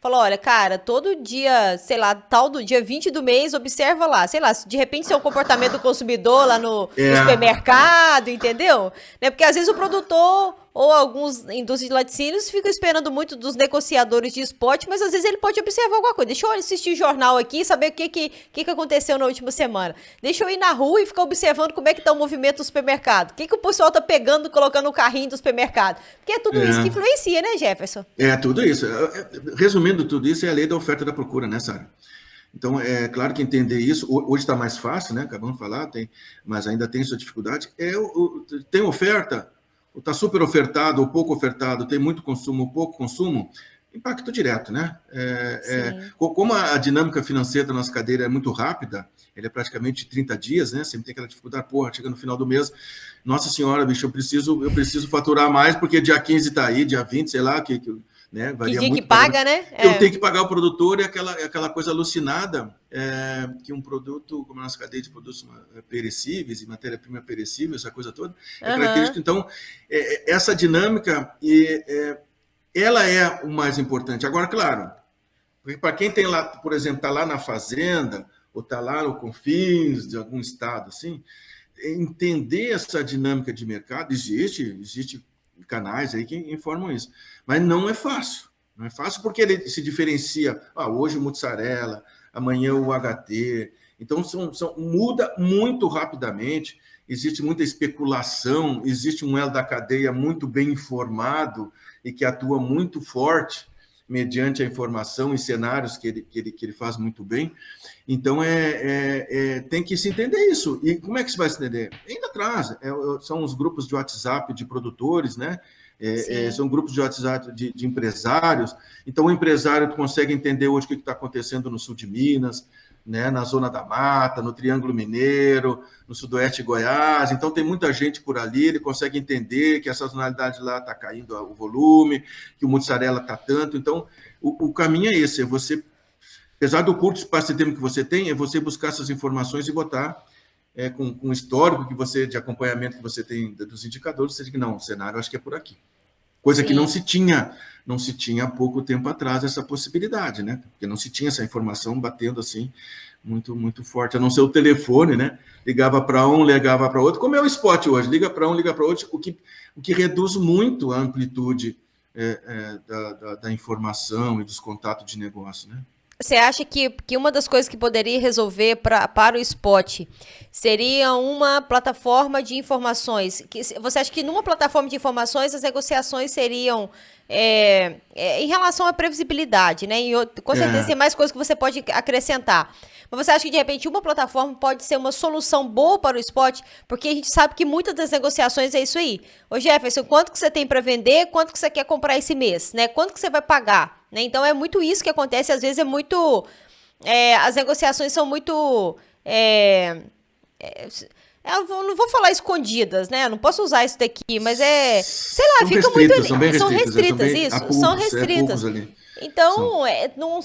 Falou, olha, cara, todo dia, sei lá, tal do dia 20 do mês, observa lá, sei lá, de repente isso é um comportamento do consumidor lá no supermercado, entendeu? Né? Porque às vezes o produtor ou alguns indústrias de laticínios ficam esperando muito dos negociadores de spot, mas às vezes ele pode observar alguma coisa. Deixa eu assistir o jornal aqui e saber o que aconteceu na última semana. Deixa eu ir na rua e ficar observando como é que tá o movimento do supermercado. O que o pessoal tá pegando, colocando no carrinho do supermercado. Porque é tudo isso que influencia, né, Jefferson? É tudo isso. Resumindo tudo isso, é a lei da oferta e da procura, né, Sara? Então, é claro que entender isso, hoje está mais fácil, né? Acabamos de falar, mas ainda tem sua dificuldade. Tem oferta, está super ofertado ou pouco ofertado, tem muito consumo ou pouco consumo, impacto direto, né? Como a dinâmica financeira da nossa cadeira é muito rápida, ele é praticamente 30 dias, né? Sempre tem aquela dificuldade, chega no final do mês, nossa senhora, bicho, eu preciso faturar mais, porque dia 15 está aí, dia 20, sei lá, né? Varia que dia muito, que paga, né? Eu tenho que pagar o produtor e aquela coisa alucinada que um produto, como a nossa cadeia de produtos perecíveis e matéria-prima perecível, essa coisa toda, é característica. Então, essa dinâmica, ela é o mais importante. Agora, claro, para quem tem lá, por exemplo, está lá na fazenda, ou está lá no confins de algum estado, assim, entender essa dinâmica de mercado, existe canais aí que informam isso. Mas não é fácil. Não é fácil porque ele se diferencia. Hoje o mussarela, amanhã o HT. Então, muda muito rapidamente. Existe muita especulação, existe um elo da cadeia muito bem informado e que atua muito forte mediante a informação e cenários que ele faz muito bem. Então, tem que se entender isso. E como é que se vai se entender? Indo atrás. São os grupos de WhatsApp de produtores, né? São grupos de WhatsApp de empresários. Então, o empresário consegue entender hoje o que está acontecendo no sul de Minas, né? Na Zona da Mata, no Triângulo Mineiro, no sudoeste de Goiás. Então, tem muita gente por ali, ele consegue entender que a sazonalidade lá está caindo o volume, que o mussarela está tanto. Então, o caminho é esse, você, apesar do curto espaço de tempo que você tem, é você buscar essas informações e botar com o histórico de acompanhamento que você tem dos indicadores, você diz que não, o cenário acho que é por aqui. Coisa que não se tinha há pouco tempo atrás essa possibilidade, né? Porque não se tinha essa informação batendo assim muito, muito forte, a não ser o telefone, né? Ligava para um, ligava para outro, como é o spot hoje, liga para um, liga para outro, o que reduz muito a amplitude da informação e dos contatos de negócio, né? Você acha que uma das coisas que poderia resolver para o spot seria uma plataforma de informações? Você acha que numa plataforma de informações as negociações seriam em relação à previsibilidade, né? Com certeza tem mais coisas que você pode acrescentar. Mas você acha que, de repente, uma plataforma pode ser uma solução boa para o spot? Porque a gente sabe que muitas das negociações é isso aí. Ô, Jefferson, quanto que você tem para vender? Quanto que você quer comprar esse mês? Né? Quanto que você vai pagar? Né? Então, é muito isso que acontece. Às vezes é muito... as negociações são muito... eu não vou falar escondidas, né? Eu não posso usar isso daqui, mas sei lá, fica muito... São restritas, isso. São restritas. Então, não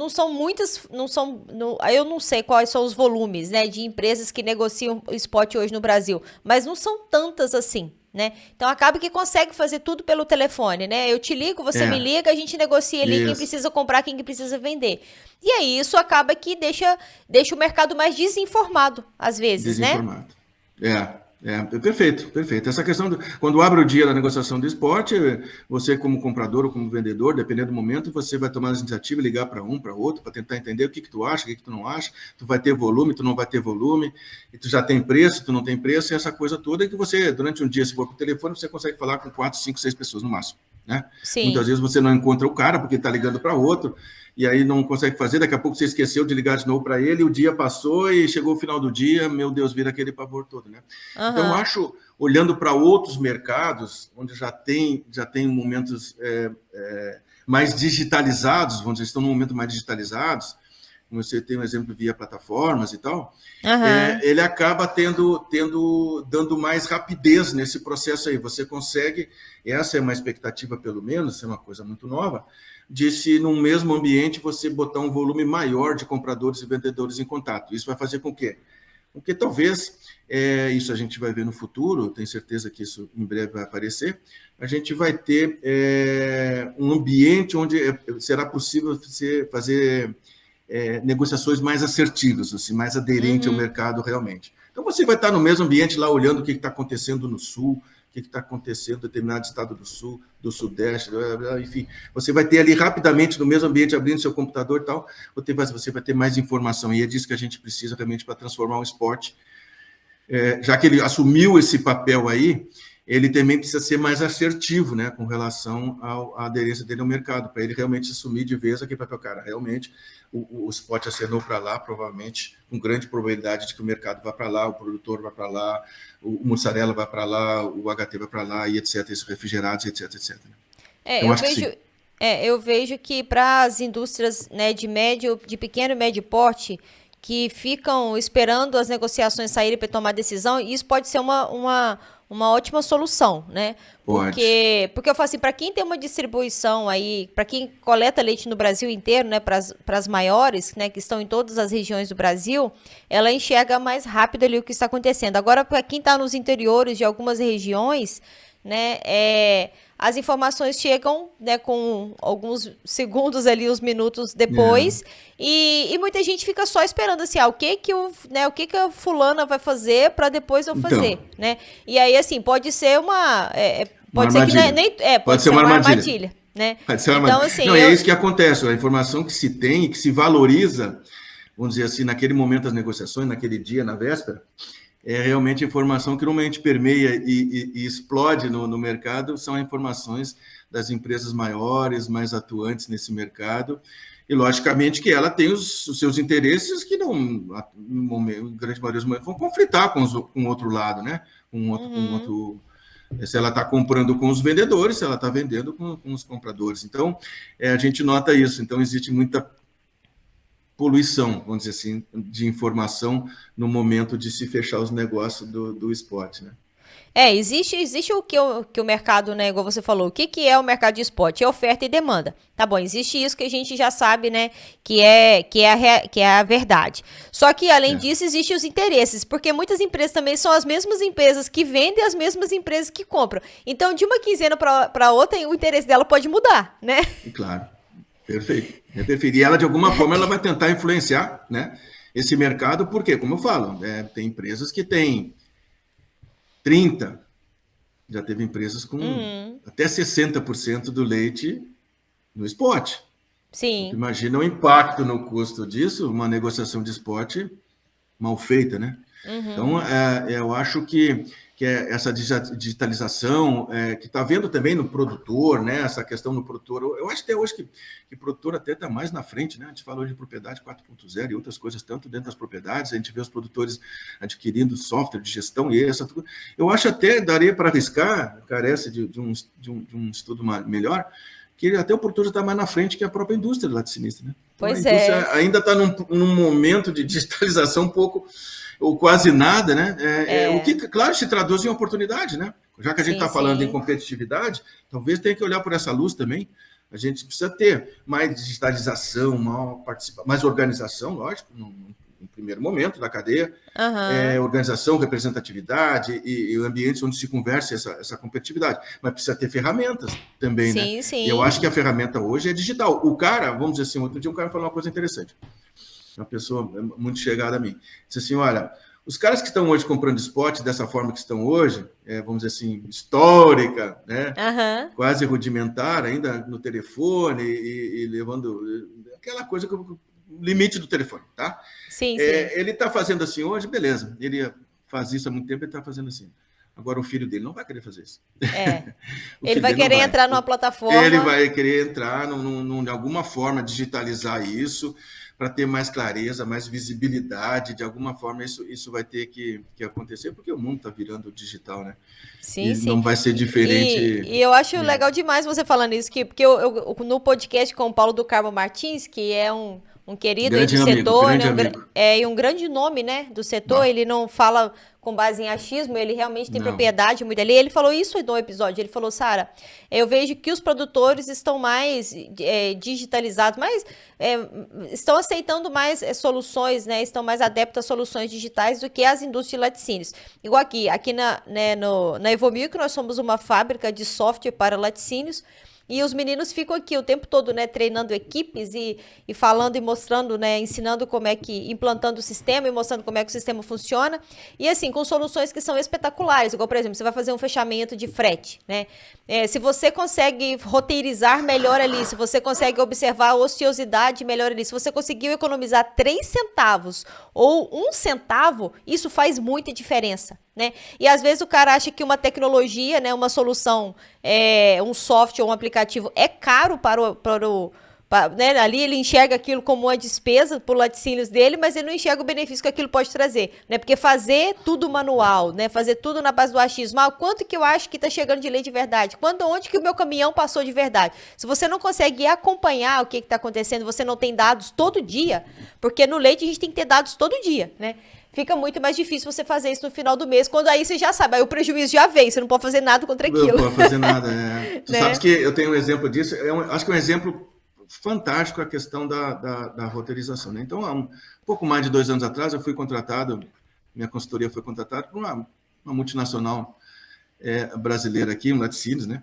são muitas, eu não sei quais são os volumes, né, de empresas que negociam spot hoje no Brasil, mas não são tantas assim, né? Então, acaba que consegue fazer tudo pelo telefone, né? Eu te ligo, você me liga, a gente negocia ali quem precisa comprar, quem precisa vender. E aí, isso acaba que deixa o mercado mais desinformado, às vezes, né? Perfeito. Essa questão, quando abre o dia da negociação do esporte, você como comprador ou como vendedor, dependendo do momento, você vai tomar a iniciativa, ligar para um, para outro, para tentar entender o que tu acha, o que tu não acha, tu vai ter volume, tu não vai ter volume, e tu já tem preço, tu não tem preço, e essa coisa toda que você, durante um dia, se for por telefone, você consegue falar com 4, 5, 6 pessoas no máximo, né? Sim. Muitas vezes você não encontra o cara, porque está ligando para outro, e aí não consegue fazer, daqui a pouco você esqueceu de ligar de novo para ele, o dia passou e chegou o final do dia, meu Deus, vira aquele pavor todo, né? Uhum. Então, eu acho, olhando para outros mercados, onde já tem momentos mais digitalizados, vamos dizer, estão num momento mais digitalizados, como você tem um exemplo via plataformas e tal, ele acaba dando mais rapidez nesse processo aí. Você consegue, essa é uma expectativa pelo menos, é uma coisa muito nova, de se num mesmo ambiente você botar um volume maior de compradores e vendedores em contato. Isso vai fazer com que? Porque talvez, isso a gente vai ver no futuro, tenho certeza que isso em breve vai aparecer, a gente vai ter um ambiente onde será possível você fazer negociações mais assertivas, assim, mais aderente ao mercado realmente. Então você vai estar no mesmo ambiente lá olhando o que está acontecendo no sul, que está acontecendo em determinado estado do sul, do sudeste, enfim. Você vai ter ali rapidamente, no mesmo ambiente, abrindo seu computador e tal, você vai ter mais informação. E é disso que a gente precisa realmente para transformar o esporte. Já que ele assumiu esse papel aí, ele também precisa ser mais assertivo, né, com relação à aderência dele ao mercado, para ele realmente assumir de vez aqui para o cara. Realmente, o esporte acenou para lá, provavelmente, com grande probabilidade de que o mercado vá para lá, o produtor vai para lá, o mussarela vai para lá, o HT vai para lá, e etc., esses refrigerados, etc., etc. Eu vejo que para as indústrias, né, de pequeno e médio porte, que ficam esperando as negociações saírem para tomar decisão, isso pode ser uma ótima solução, né? Porque eu falo assim, para quem tem uma distribuição aí, para quem coleta leite no Brasil inteiro, né, para as maiores, né, que estão em todas as regiões do Brasil, ela enxerga mais rápido ali o que está acontecendo. Agora, para quem está nos interiores de algumas regiões, né, as informações chegam, né, com alguns segundos ali, uns minutos depois, e muita gente fica só esperando assim, o que a fulana vai fazer para depois eu fazer, né? E aí, assim, pode ser pode ser que pode ser uma armadilha, né? Pode ser uma armadilha. Então, assim, é isso que acontece, a informação que se tem, que se valoriza, vamos dizer assim, naquele momento das negociações, naquele dia, na véspera, é realmente informação que normalmente permeia e explode no mercado, são informações das empresas maiores, mais atuantes nesse mercado, e logicamente que ela tem os seus interesses que não, em grande maioria dos momentos, vão conflitar com o outro lado, né? Com outro, se ela está comprando com os vendedores, se ela está vendendo com os compradores. Então, a gente nota isso. Então, existe muita poluição, vamos dizer assim, de informação no momento de se fechar os negócios do esporte, né? Existe o que o mercado, né, igual você falou, o que é o mercado de esporte? É oferta e demanda. Tá bom, existe isso que a gente já sabe, né, que é a verdade. Só que, além disso, existem os interesses, porque muitas empresas também são as mesmas empresas que vendem e as mesmas empresas que compram. Então, de uma quinzena para outra, o interesse dela pode mudar, né? Claro, perfeito. E ela, de alguma forma, ela vai tentar influenciar, né, esse mercado, porque, como eu falo, tem empresas que têm 30%, já teve empresas com até 60% do leite no esporte. Sim. Imagina o impacto no custo disso, uma negociação de esporte mal feita, né? Então, eu acho que essa digitalização, que está vendo também no produtor, né? Essa questão no produtor, eu acho até hoje que o produtor até está mais na frente, né? A gente fala hoje de propriedade 4.0 e outras coisas, tanto dentro das propriedades, a gente vê os produtores adquirindo software de gestão e essa tudo. Eu acho até, daria para arriscar, carece de um estudo melhor, que até o produtor está mais na frente que a própria indústria laticínista, né? Então, pois a indústria ainda está num momento de digitalização um pouco, ou quase nada, né? O que, claro, se traduz em oportunidade, né? Já que a gente está falando em competitividade, talvez tenha que olhar por essa luz também. A gente precisa ter mais digitalização, mais organização, lógico, no primeiro momento da cadeia, organização, representatividade e ambientes onde se converse essa competitividade. Mas precisa ter ferramentas também, né? Sim. E eu acho que a ferramenta hoje é digital. O cara, vamos dizer assim, outro dia um cara falou uma coisa interessante. Uma pessoa muito chegada a mim. Disse assim, olha, os caras que estão hoje comprando spot dessa forma que estão hoje, vamos dizer assim, histórica, né? Quase rudimentar, ainda no telefone e levando aquela coisa, o limite do telefone, tá? Sim. Ele está fazendo assim hoje, beleza. Ele faz isso há muito tempo, ele está fazendo assim. Agora, o filho dele não vai querer fazer isso. Ele vai querer entrar numa plataforma. Ele vai querer entrar de alguma forma, digitalizar isso, para ter mais clareza, mais visibilidade. De alguma forma, isso vai ter que acontecer, porque o mundo está virando digital, né? Sim. Não vai ser diferente. E eu acho legal demais você falando isso, porque eu no podcast com o Paulo do Carmo Martins, que é um querido aí do setor, né? E um grande nome, né, do setor. Ele não fala com base em achismo, ele realmente tem propriedade muito ali. Ele falou isso no episódio, ele falou, Sara, eu vejo que os produtores estão mais digitalizados, estão aceitando mais soluções, né, estão mais adeptos a soluções digitais do que as indústrias de laticínios. Igual aqui na Evomilk, nós somos uma fábrica de software para laticínios. E os meninos ficam aqui o tempo todo, né, treinando equipes e falando e mostrando, né, ensinando como é que, implantando o sistema e mostrando como é que o sistema funciona. E assim, com soluções que são espetaculares, igual, por exemplo, você vai fazer um fechamento de frete, né? Se você consegue roteirizar melhor ali, se você consegue observar a ociosidade melhor ali, se você conseguiu economizar 3 centavos ou 1 centavo, isso faz muita diferença, né? E às vezes o cara acha que uma tecnologia, né, uma solução, um software, um aplicativo é caro né, ali ele enxerga aquilo como uma despesa por laticínios dele, mas ele não enxerga o benefício que aquilo pode trazer, né? Porque fazer tudo manual, né? Fazer tudo na base do achismo, quanto que eu acho que está chegando de leite de verdade? Onde que o meu caminhão passou de verdade? Se você não consegue acompanhar o que está acontecendo, você não tem dados todo dia, porque no leite a gente tem que ter dados todo dia, né? Fica muito mais difícil você fazer isso no final do mês, quando aí você já sabe, aí o prejuízo já veio, você não pode fazer nada contra aquilo. Não pode fazer nada, Tu né? sabes que eu tenho um exemplo disso, acho que é um exemplo fantástico a questão da roteirização, né? Então, há um pouco mais de 2 anos atrás, eu fui contratado, minha consultoria foi contratada por uma multinacional brasileira aqui, um laticínios, né?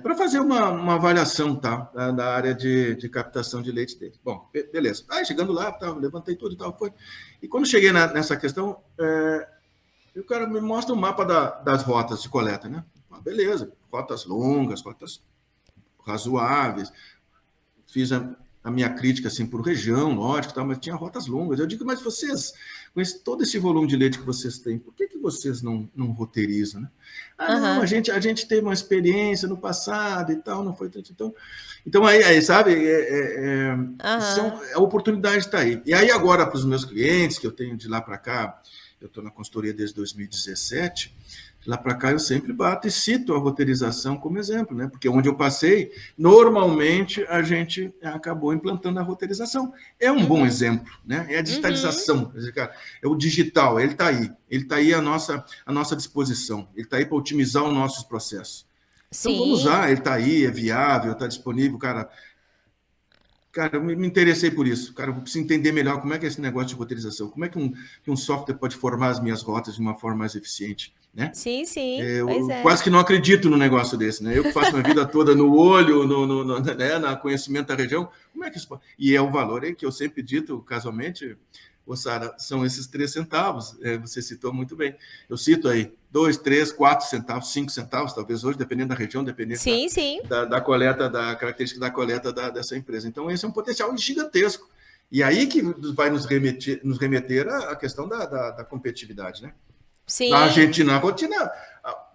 Para fazer uma avaliação, tá? Da área de captação de leite dele. Bom, beleza. Aí, chegando lá, levantei tudo e tal, foi. E quando cheguei nessa questão, o cara me mostra o mapa das rotas de coleta, né? Beleza, rotas longas, rotas razoáveis. Fiz a minha crítica assim por região, lógico, tal, mas tinha rotas longas. Eu digo, mas vocês, com todo esse volume de leite que vocês têm, por que vocês não roteirizam, né? Não, a gente teve uma experiência no passado e tal, não foi tanto. Então aí sabe, a oportunidade está aí. E aí agora para os meus clientes, que eu tenho de lá para cá, eu estou na consultoria desde 2017, lá para cá eu sempre bato e cito a roteirização como exemplo, né? Porque onde eu passei, normalmente a gente acabou implantando a roteirização. É um bom exemplo, né? É a digitalização, quer dizer, cara, é o digital, ele está aí à nossa disposição, ele está aí para otimizar os nossos processos. Então vamos usar, ele está aí, é viável, está disponível, cara. Cara, eu me interessei por isso. Cara, eu preciso entender melhor como é que é esse negócio de roteirização. Como é que um software pode formar as minhas rotas de uma forma mais eficiente, né? Sim. Eu quase que não acredito no negócio desse, né? Eu que faço minha vida toda no olho, né, no conhecimento da região, como é que isso pode... E é o valor aí que eu sempre dito, casualmente, Sara, são esses 3 centavos. Você citou muito bem. Eu cito aí 2, 3, 4 centavos, 5 centavos, talvez hoje, dependendo da região, dependendo da coleta, da característica da coleta dessa empresa. Então, esse é um potencial gigantesco. E aí que vai nos remeter à questão da competitividade, né? Sim. Na Argentina,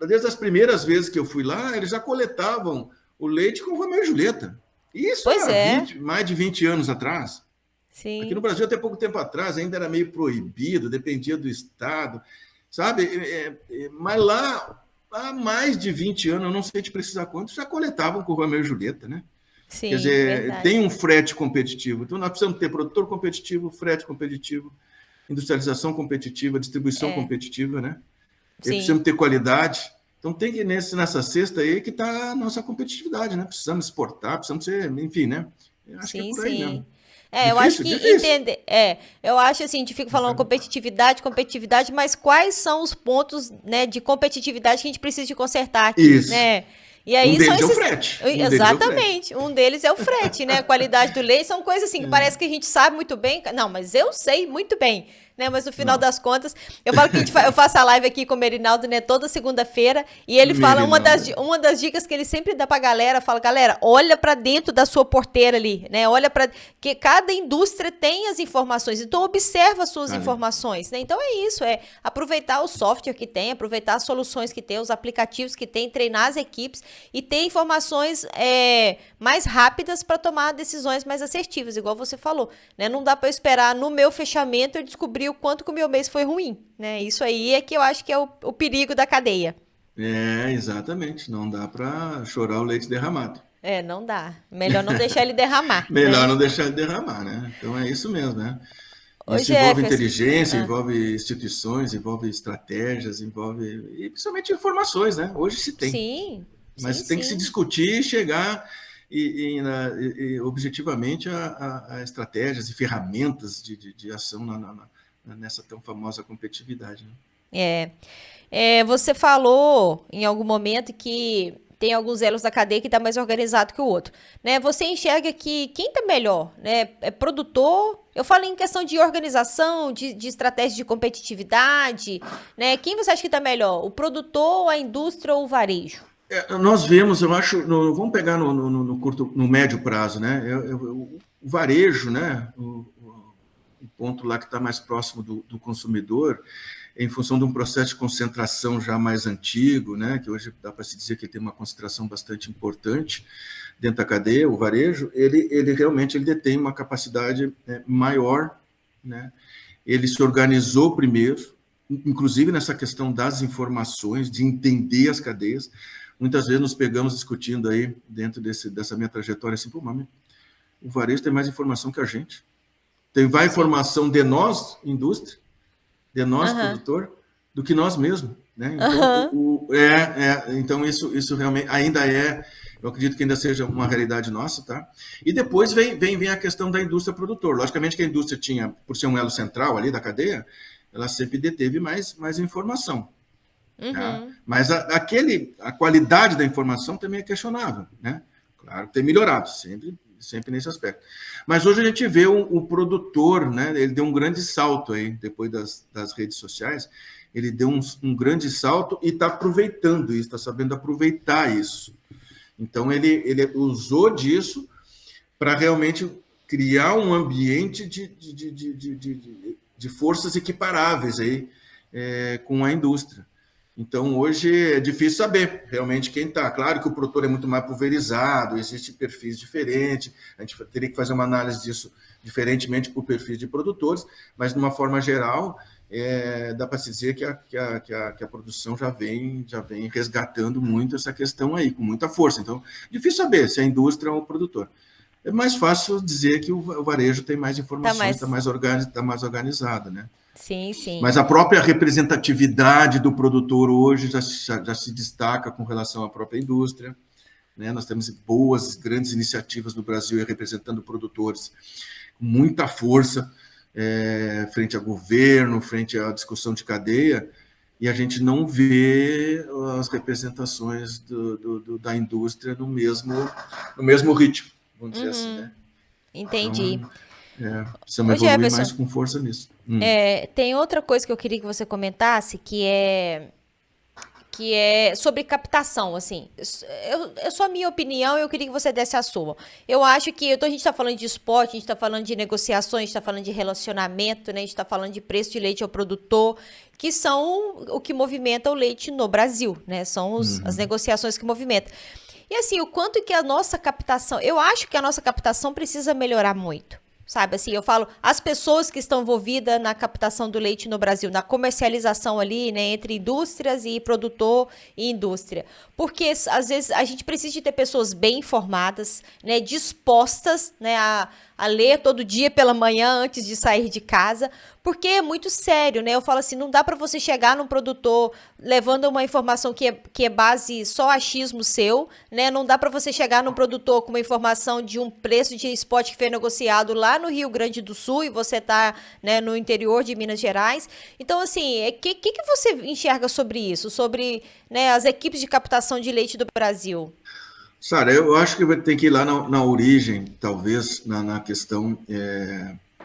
desde as primeiras vezes que eu fui lá, eles já coletavam o leite com Romeu e Julieta. Isso mais de 20 anos atrás. Sim. Aqui no Brasil, até pouco tempo atrás, ainda era meio proibido, dependia do Estado, sabe? Mas lá, há mais de 20 anos, eu não sei te precisar quanto, já coletavam com o Romeu e Julieta, né? Sim, quer dizer, verdade. Tem um frete competitivo. Então, nós precisamos ter produtor competitivo, frete competitivo, industrialização competitiva, distribuição competitiva, né? Precisamos ter qualidade. Então, tem que nessa cesta aí que está a nossa competitividade, né? Precisamos exportar, precisamos ser, enfim, né? Eu acho que é por aí mesmo. Eu acho que entender. Eu acho assim, a gente fica falando competitividade, mas quais são os pontos, né, de competitividade que a gente precisa de consertar aqui, né? E aí um deles é o frete. Exatamente. Um deles é o frete, né? A qualidade do leite são coisas assim que parece que a gente sabe muito bem. Não, mas eu sei muito bem. Né, mas no final das contas, eu falo que eu faço a live aqui com o Merinaldo, né, toda segunda-feira, e ele fala uma das dicas que ele sempre dá pra galera, fala, galera, olha pra dentro da sua porteira ali, né, olha pra, que cada indústria tem as informações, então observa as suas informações, né, então é isso, aproveitar o software que tem, aproveitar as soluções que tem, os aplicativos que tem, treinar as equipes e ter informações mais rápidas para tomar decisões mais assertivas, igual você falou, né, não dá pra eu esperar no meu fechamento eu descobrir o quanto que o meu mês foi ruim, né? Isso aí é que eu acho que é o perigo da cadeia. Exatamente. Não dá para chorar o leite derramado. Não dá. Melhor não deixar ele derramar. Melhor né? não deixar ele derramar, né? Então é isso mesmo, né? Isso Jefferson, envolve inteligência, envolve instituições, envolve estratégias, e principalmente informações, né? Hoje se tem. Sim. Mas tem que se discutir e chegar objetivamente a estratégias e ferramentas de ação nessa tão famosa competitividade. Né? Você falou em algum momento que tem alguns elos da cadeia que está mais organizado que o outro, né? Você enxerga que quem está melhor, né? É produtor, eu falo em questão de organização, de estratégia de competitividade, né? Quem você acha que está melhor, o produtor, a indústria ou o varejo? Nós vemos, eu acho, vamos pegar no curto, no médio prazo, né? O varejo, né? O ponto lá que está mais próximo do consumidor, em função de um processo de concentração já mais antigo, né? Que hoje dá para se dizer que tem uma concentração bastante importante dentro da cadeia, o varejo, ele realmente ele detém uma capacidade maior, né? Ele se organizou primeiro, inclusive nessa questão das informações, de entender as cadeias. Muitas vezes nos pegamos discutindo aí, dentro dessa minha trajetória, assim, pô, mami, o varejo tem mais informação que a gente. Tem mais informação de nós, indústria, de nós, produtor, do que nós mesmos. Né? Então, então isso realmente ainda eu acredito que ainda seja uma realidade nossa, tá? E depois vem a questão da indústria produtor. Logicamente que a indústria tinha, por ser um elo central ali da cadeia, ela sempre deteve mais informação. Tá? Mas a qualidade da informação também é questionável, né? Claro, tem melhorado, sempre nesse aspecto. Mas hoje a gente vê o produtor, né? Ele deu um grande salto aí, depois das redes sociais, ele deu um grande salto e está aproveitando isso, está sabendo aproveitar isso. Então, ele usou disso para realmente criar um ambiente de forças equiparáveis aí, com a indústria. Então, hoje é difícil saber realmente quem está. Claro que o produtor é muito mais pulverizado, existem perfis diferentes, a gente teria que fazer uma análise disso diferentemente por perfis de produtores, mas, de uma forma geral, dá para se dizer que a produção já vem resgatando muito essa questão aí, com muita força. Então, difícil saber se é a indústria ou o produtor. É mais fácil dizer que o varejo tem mais informações, está mais organizado, né? Sim, sim. Mas a própria representatividade do produtor hoje já se destaca com relação à própria indústria. Né? Nós temos grandes iniciativas no Brasil representando produtores com muita força, frente ao governo, frente à discussão de cadeia, e a gente não vê as representações da indústria no mesmo ritmo, vamos dizer assim. Né? Entendi. Então, precisamos evoluir mais com força nisso. Tem outra coisa que eu queria que você comentasse, que é sobre captação, assim. É só a minha opinião, eu queria que você desse a sua. Eu acho que, então a gente está falando de esporte, a gente está falando de negociações, a gente está falando de relacionamento, né? A gente está falando de preço de leite ao produtor, que são o que movimenta o leite no Brasil, né? São as negociações que movimentam. E assim, o quanto que a nossa captação... Eu acho que a nossa captação precisa melhorar muito. Sabe, assim, eu falo, as pessoas que estão envolvidas na captação do leite no Brasil, na comercialização ali, né, entre indústrias e produtor e indústria. Porque, às vezes, a gente precisa de ter pessoas bem informadas, né, dispostas, né, a ler todo dia pela manhã antes de sair de casa, porque é muito sério, né? Eu falo assim, não dá para você chegar num produtor levando uma informação que é base só achismo seu, né? Não dá para você chegar num produtor com uma informação de um preço de spot que foi negociado lá no Rio Grande do Sul e você tá, né, no interior de Minas Gerais. Então, assim, que você enxerga sobre isso? Sobre, né, as equipes de captação de leite do Brasil? Sara, eu acho que tem que ir lá na origem, talvez, na questão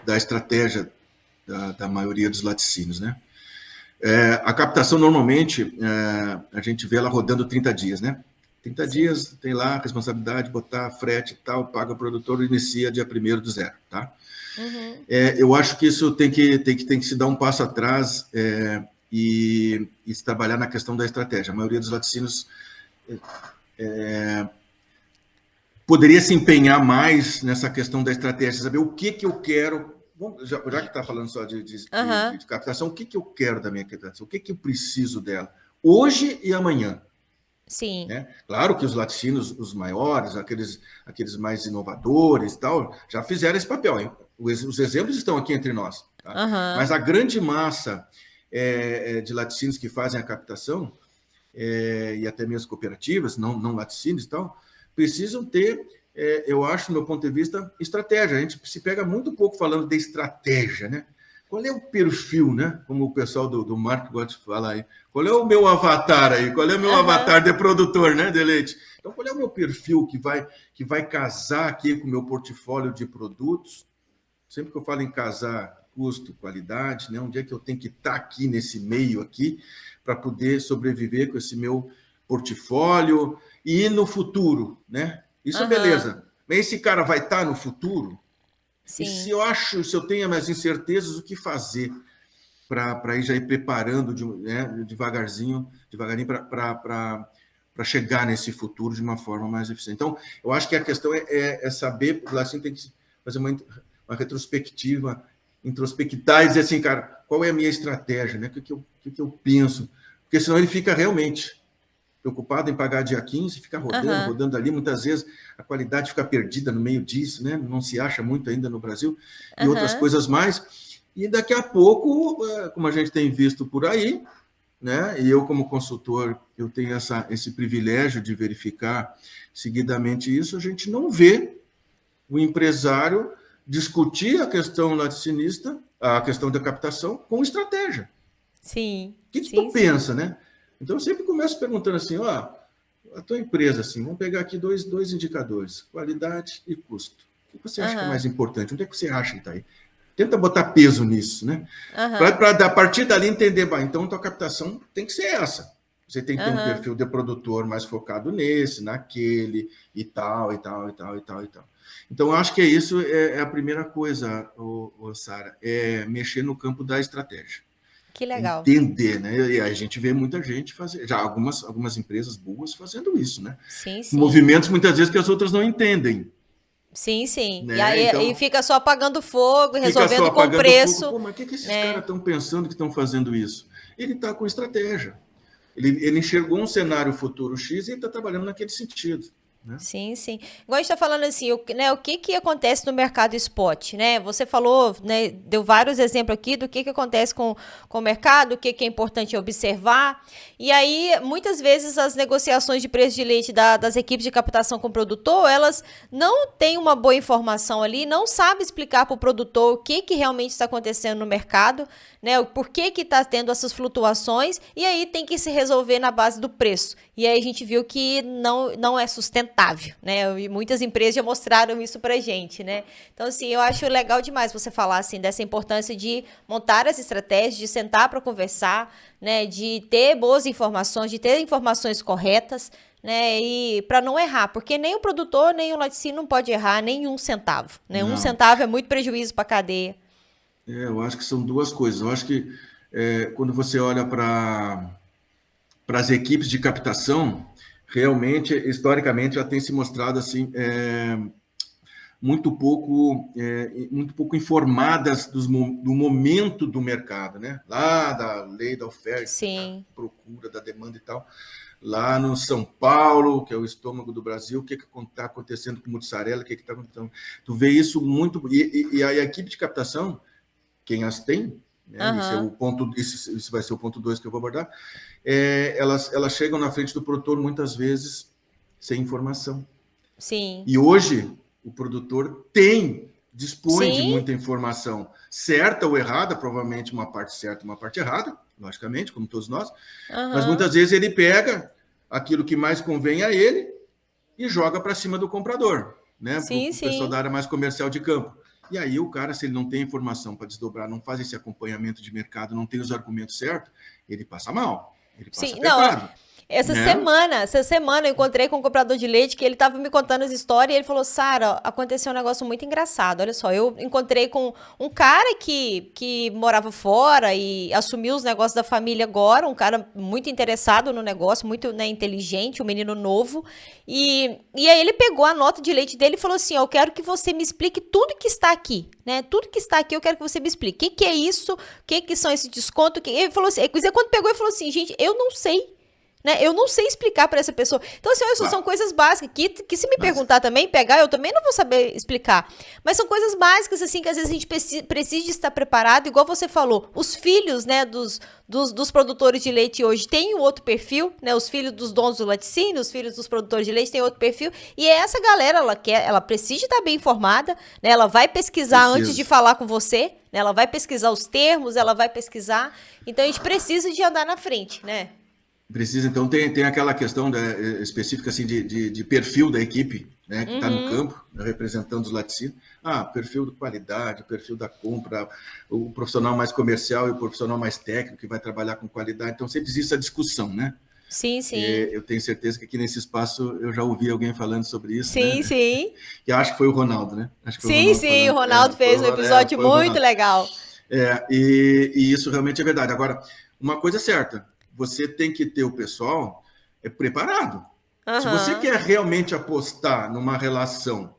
da estratégia da maioria dos laticínios, né? A captação, normalmente, a gente vê ela rodando 30 dias, né? 30 Sim. dias, tem lá a responsabilidade, botar frete e tal, paga o produtor, inicia dia 1º do 0, tá? Eu acho que isso tem que se dar um passo atrás e se trabalhar na questão da estratégia. A maioria dos laticínios poderia se empenhar mais nessa questão da estratégia, saber o que eu quero. Bom, já que está falando só de captação, o que eu quero da minha captação? O que eu preciso dela? Hoje e amanhã. Sim. Né? Claro que os laticínios, os maiores, aqueles mais inovadores e tal, já fizeram esse papel. Hein? Os exemplos estão aqui entre nós. Tá? Mas a grande massa de laticínios que fazem a captação, e até mesmo cooperativas, não laticínios e tal, precisam ter, eu acho, do meu ponto de vista, estratégia. A gente se pega muito pouco falando de estratégia, né? qual é o perfil, né? Como o pessoal do marketing gosta de falar aí. Qual é o meu avatar aí? Qual é o meu avatar de produtor, né, de leite? Então, qual é o meu perfil que vai casar aqui com o meu portfólio de produtos? Sempre que eu falo em casar custo, qualidade, né? Onde é que eu tenho que estar aqui nesse meio aqui para poder sobreviver com esse meu portfólio e no futuro, né? Isso é beleza. Mas esse cara vai estar no futuro? Sim. E se eu tenho mais incertezas, o que fazer para ir já ir preparando devagarinho para chegar nesse futuro de uma forma mais eficiente. Então, eu acho que a questão é saber, assim, tem que fazer uma retrospectiva, introspectar e dizer assim, cara, qual é a minha estratégia, né? O que eu penso? Porque senão ele fica realmente preocupado em pagar dia 15, fica rodando ali, muitas vezes a qualidade fica perdida no meio disso, né? Não se acha muito ainda no Brasil, e outras coisas mais. E daqui a pouco, como a gente tem visto por aí, né? E eu, como consultor, eu tenho esse privilégio de verificar seguidamente isso, a gente não vê o empresário discutir a questão laticinista, a questão da captação, com estratégia. Sim. O que tu pensa, né? Então, eu sempre começo perguntando assim, a tua empresa, assim, vamos pegar aqui dois indicadores, qualidade e custo. O que você acha que é mais importante? Onde é que você acha que está aí? Tenta botar peso nisso, né? Para, a partir dali, entender, então, tua captação tem que ser essa. Você tem que ter um perfil de produtor mais focado nesse, naquele, e tal. Então, eu acho que isso é a primeira coisa, Sara, é mexer no campo da estratégia. Que legal. Entender, né? E a gente vê muita gente fazer, já algumas empresas boas fazendo isso, né? Sim. Movimentos, muitas vezes, que as outras não entendem. Sim. Né? E aí então, e fica só apagando fogo, resolvendo com preço. Pô, mas o que esses caras estão pensando que estão fazendo isso? Ele está com estratégia. Ele enxergou um cenário futuro X e está trabalhando naquele sentido. Né? Sim. Igual a gente está falando assim, o que acontece no mercado spot, né? Você falou, né, deu vários exemplos aqui do que acontece com o mercado, o que é importante observar. E aí, muitas vezes, as negociações de preço de leite das equipes de captação com o produtor, elas não têm uma boa informação ali, não sabem explicar para o produtor o que realmente está acontecendo no mercado, né? Por que está tendo essas flutuações, e aí tem que se resolver na base do preço. E aí a gente viu que não é sustentável, né? E muitas empresas já mostraram isso pra gente, né? Então, assim, eu acho legal demais você falar, assim, dessa importância de montar as estratégias, de sentar para conversar, né? De ter boas informações, de ter informações corretas, né? E para não errar, porque nem o produtor, nem o laticínio não pode errar nem um centavo, né? Um centavo é muito prejuízo para a cadeia. Eu acho que são duas coisas. Eu acho que quando você olha para as equipes de captação, realmente, historicamente, já tem se mostrado assim muito pouco informadas do momento do mercado, né? Lá da lei da oferta, da procura, da demanda e tal. Lá no São Paulo, que é o estômago do Brasil, o que está acontecendo com mussarela, o que está acontecendo? Tu vê isso muito... E a equipe de captação, quem as tem, né? Esse vai ser o ponto 2 que eu vou abordar, elas chegam na frente do produtor muitas vezes sem informação. Sim. E hoje o produtor dispõe de muita informação, certa ou errada, provavelmente uma parte certa, uma parte errada, logicamente, como todos nós, mas muitas vezes ele pega aquilo que mais convém a ele e joga para cima do comprador, né? Para o pessoal da área mais comercial de campo. E aí o cara, se ele não tem informação para desdobrar, não faz esse acompanhamento de mercado, não tem os argumentos certos, ele passa mal, ele passa apertado. Essa semana eu encontrei com um comprador de leite que ele estava me contando as histórias e ele falou, Sara, aconteceu um negócio muito engraçado, olha só, eu encontrei com um cara que morava fora e assumiu os negócios da família agora, um cara muito interessado no negócio, muito, né, inteligente, um menino novo, e aí ele pegou a nota de leite dele e falou assim, eu quero que você me explique tudo que está aqui, né, tudo que está aqui eu quero que você me explique, o que é isso, o que são esses descontos, ele falou assim, quando pegou ele falou assim, gente, eu não sei. Né? Eu não sei explicar para essa pessoa. Então, assim, são coisas básicas que se me perguntar também, pegar, eu também não vou saber explicar. Mas são coisas básicas, assim, que às vezes a gente precisa estar preparado, igual você falou. Os filhos, né, dos produtores de leite hoje têm um outro perfil, né? Os filhos dos donos do laticínio, os filhos dos produtores de leite têm outro perfil. E essa galera, ela precisa estar bem informada, né? Ela vai pesquisar antes de falar com você, né? Ela vai pesquisar os termos, ela vai pesquisar. Então, a gente precisa de andar na frente, né? Precisa, então, tem aquela questão específica assim, de perfil da equipe, né, que está no campo, né, representando os laticínios. Perfil de qualidade, perfil da compra, o profissional mais comercial e o profissional mais técnico que vai trabalhar com qualidade. Então, sempre existe essa discussão, né? Sim, sim. Eu tenho certeza que aqui nesse espaço eu já ouvi alguém falando sobre isso, sim, né? Sim, Que acho que foi o Ronaldo, né? Acho que foi sim. Sim, o Ronaldo fez um episódio muito legal. E isso realmente é verdade. Agora, uma coisa é certa, você tem que ter o pessoal preparado. Se você quer realmente apostar numa relação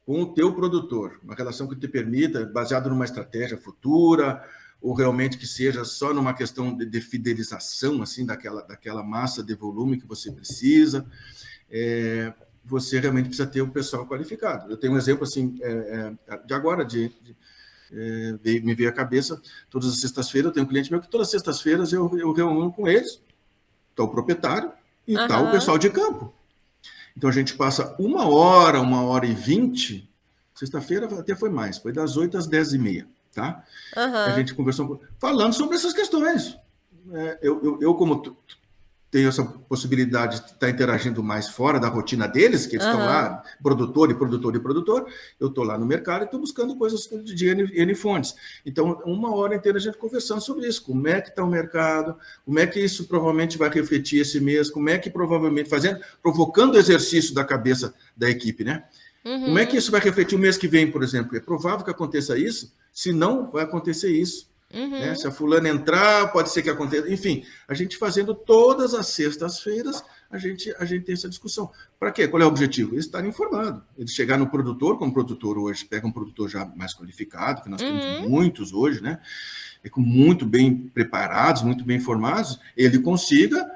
com o teu produtor, uma relação que te permita, baseado numa estratégia futura, ou realmente que seja só numa questão de fidelização assim daquela massa de volume que você precisa, você realmente precisa ter o pessoal qualificado. Eu tenho um exemplo assim de agora, me veio à cabeça, todas as sextas-feiras eu tenho um cliente meu que todas as sextas-feiras eu reúno com eles, está o proprietário e está o pessoal de campo. Então a gente passa 1 hora e 20, sexta-feira até foi mais, foi das 8 às 10h30, tá? A gente conversou, falando sobre essas questões. Eu como tenho essa possibilidade de estar interagindo mais fora da rotina deles, que eles estão lá, produtor, eu estou lá no mercado e estou buscando coisas de N fontes. Então, 1 hora inteira a gente conversando sobre isso, como é que está o mercado, como é que isso provavelmente vai refletir esse mês, como é que provavelmente, provocando o exercício da cabeça da equipe, né? Como é que isso vai refletir o mês que vem, por exemplo? É provável que aconteça isso, se não, vai acontecer isso. Né? Se a fulana entrar, pode ser que aconteça. Enfim, a gente fazendo todas as sextas-feiras, a gente tem essa discussão. Para quê? Qual é o objetivo? Eles estarem informados. Eles chegar no produtor, como produtor hoje, pega um produtor já mais qualificado, que nós temos muitos hoje, né? Muito bem preparados, muito bem informados, ele consiga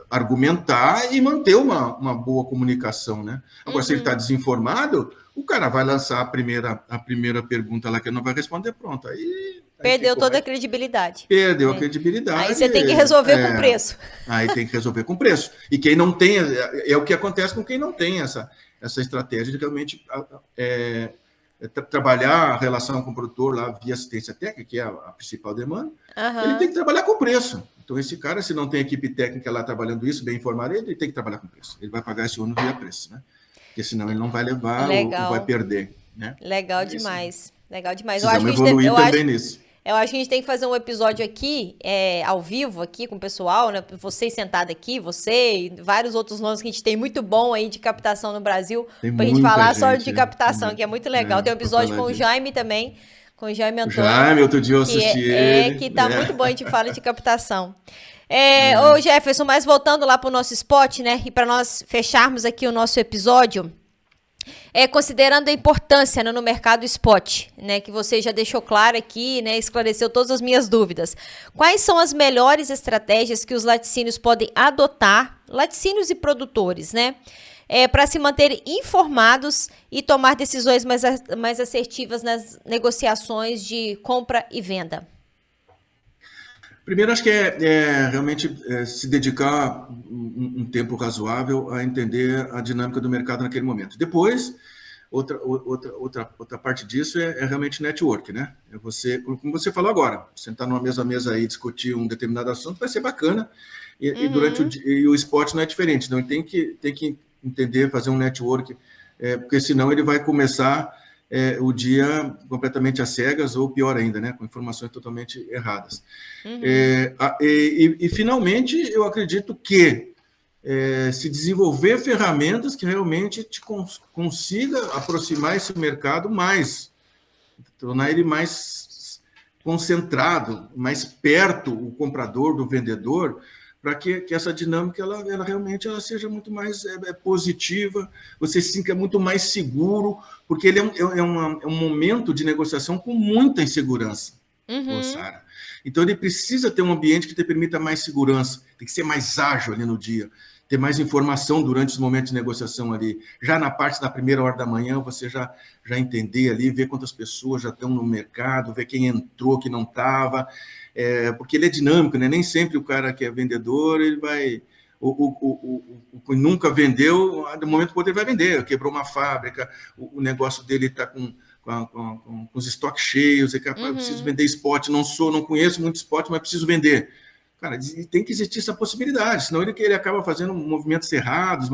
argumentar e manter uma boa comunicação, né? Agora, se ele está desinformado, o cara vai lançar a primeira pergunta lá que ele não vai responder, pronto. Aí perdeu toda a credibilidade. Perdeu a credibilidade. Aí você tem que resolver com preço. Aí tem que resolver com preço. E quem não tem, é o que acontece com quem não tem essa estratégia de realmente trabalhar a relação com o produtor lá via assistência técnica, que é a principal demanda, ele tem que trabalhar com preço. Então, esse cara, se não tem equipe técnica lá trabalhando isso, bem informado, ele tem que trabalhar com preço. Ele vai pagar esse ônus via preço, né? Porque senão ele não vai levar ou vai perder. Né? Legal demais. Legal demais. Precisamos evoluir também nisso. Eu acho que a gente tem que fazer um episódio aqui, ao vivo, aqui com o pessoal, né? Vocês sentados aqui, você e vários outros nomes que a gente tem muito bom aí de captação no Brasil, pra gente falar só de captação, que é muito legal. Tem um episódio com o Jaime também, com o Jaime Antônio. Jaime, outro dia eu assisti ele. Que tá muito bom, a gente fala de captação. Ô Jefferson, mas voltando lá pro nosso spot, né? E para nós fecharmos aqui o nosso episódio, considerando a importância, né, no mercado spot, né, que você já deixou claro aqui, né, esclareceu todas as minhas dúvidas. Quais são as melhores estratégias que os laticínios podem adotar, laticínios e produtores, né, para se manterem informados e tomar decisões mais assertivas nas negociações de compra e venda? Primeiro, acho que realmente se dedicar um tempo razoável a entender a dinâmica do mercado naquele momento. Depois, outra parte disso é realmente network, né? Você, como você falou agora, sentar numa mesa aí e discutir um determinado assunto vai ser bacana, e durante o spot não é diferente, então ele tem que entender, fazer um network, porque senão ele vai começar o dia completamente às cegas, ou pior ainda, né, com informações totalmente erradas. Finalmente, eu acredito que se desenvolver ferramentas que realmente te consiga aproximar esse mercado mais, tornar ele mais concentrado, mais perto o comprador do vendedor, para que essa dinâmica ela realmente seja muito mais positiva, você se sinta muito mais seguro, porque ele é um momento de negociação com muita insegurança, Sara. Então, ele precisa ter um ambiente que te permita mais segurança, tem que ser mais ágil ali no dia, ter mais informação durante os momentos de negociação ali. Já na parte da primeira hora da manhã, você já entender ali, ver quantas pessoas já estão no mercado, ver quem entrou, que não estava, porque ele é dinâmico, né? Nem sempre o cara que é vendedor, ele vai... O que nunca vendeu, no momento que ele vai vender, quebrou uma fábrica, o negócio dele está com com os estoques cheios, eu preciso vender spot, não conheço muito spot, mas preciso vender. Cara, tem que existir essa possibilidade, senão ele acaba fazendo movimentos errados,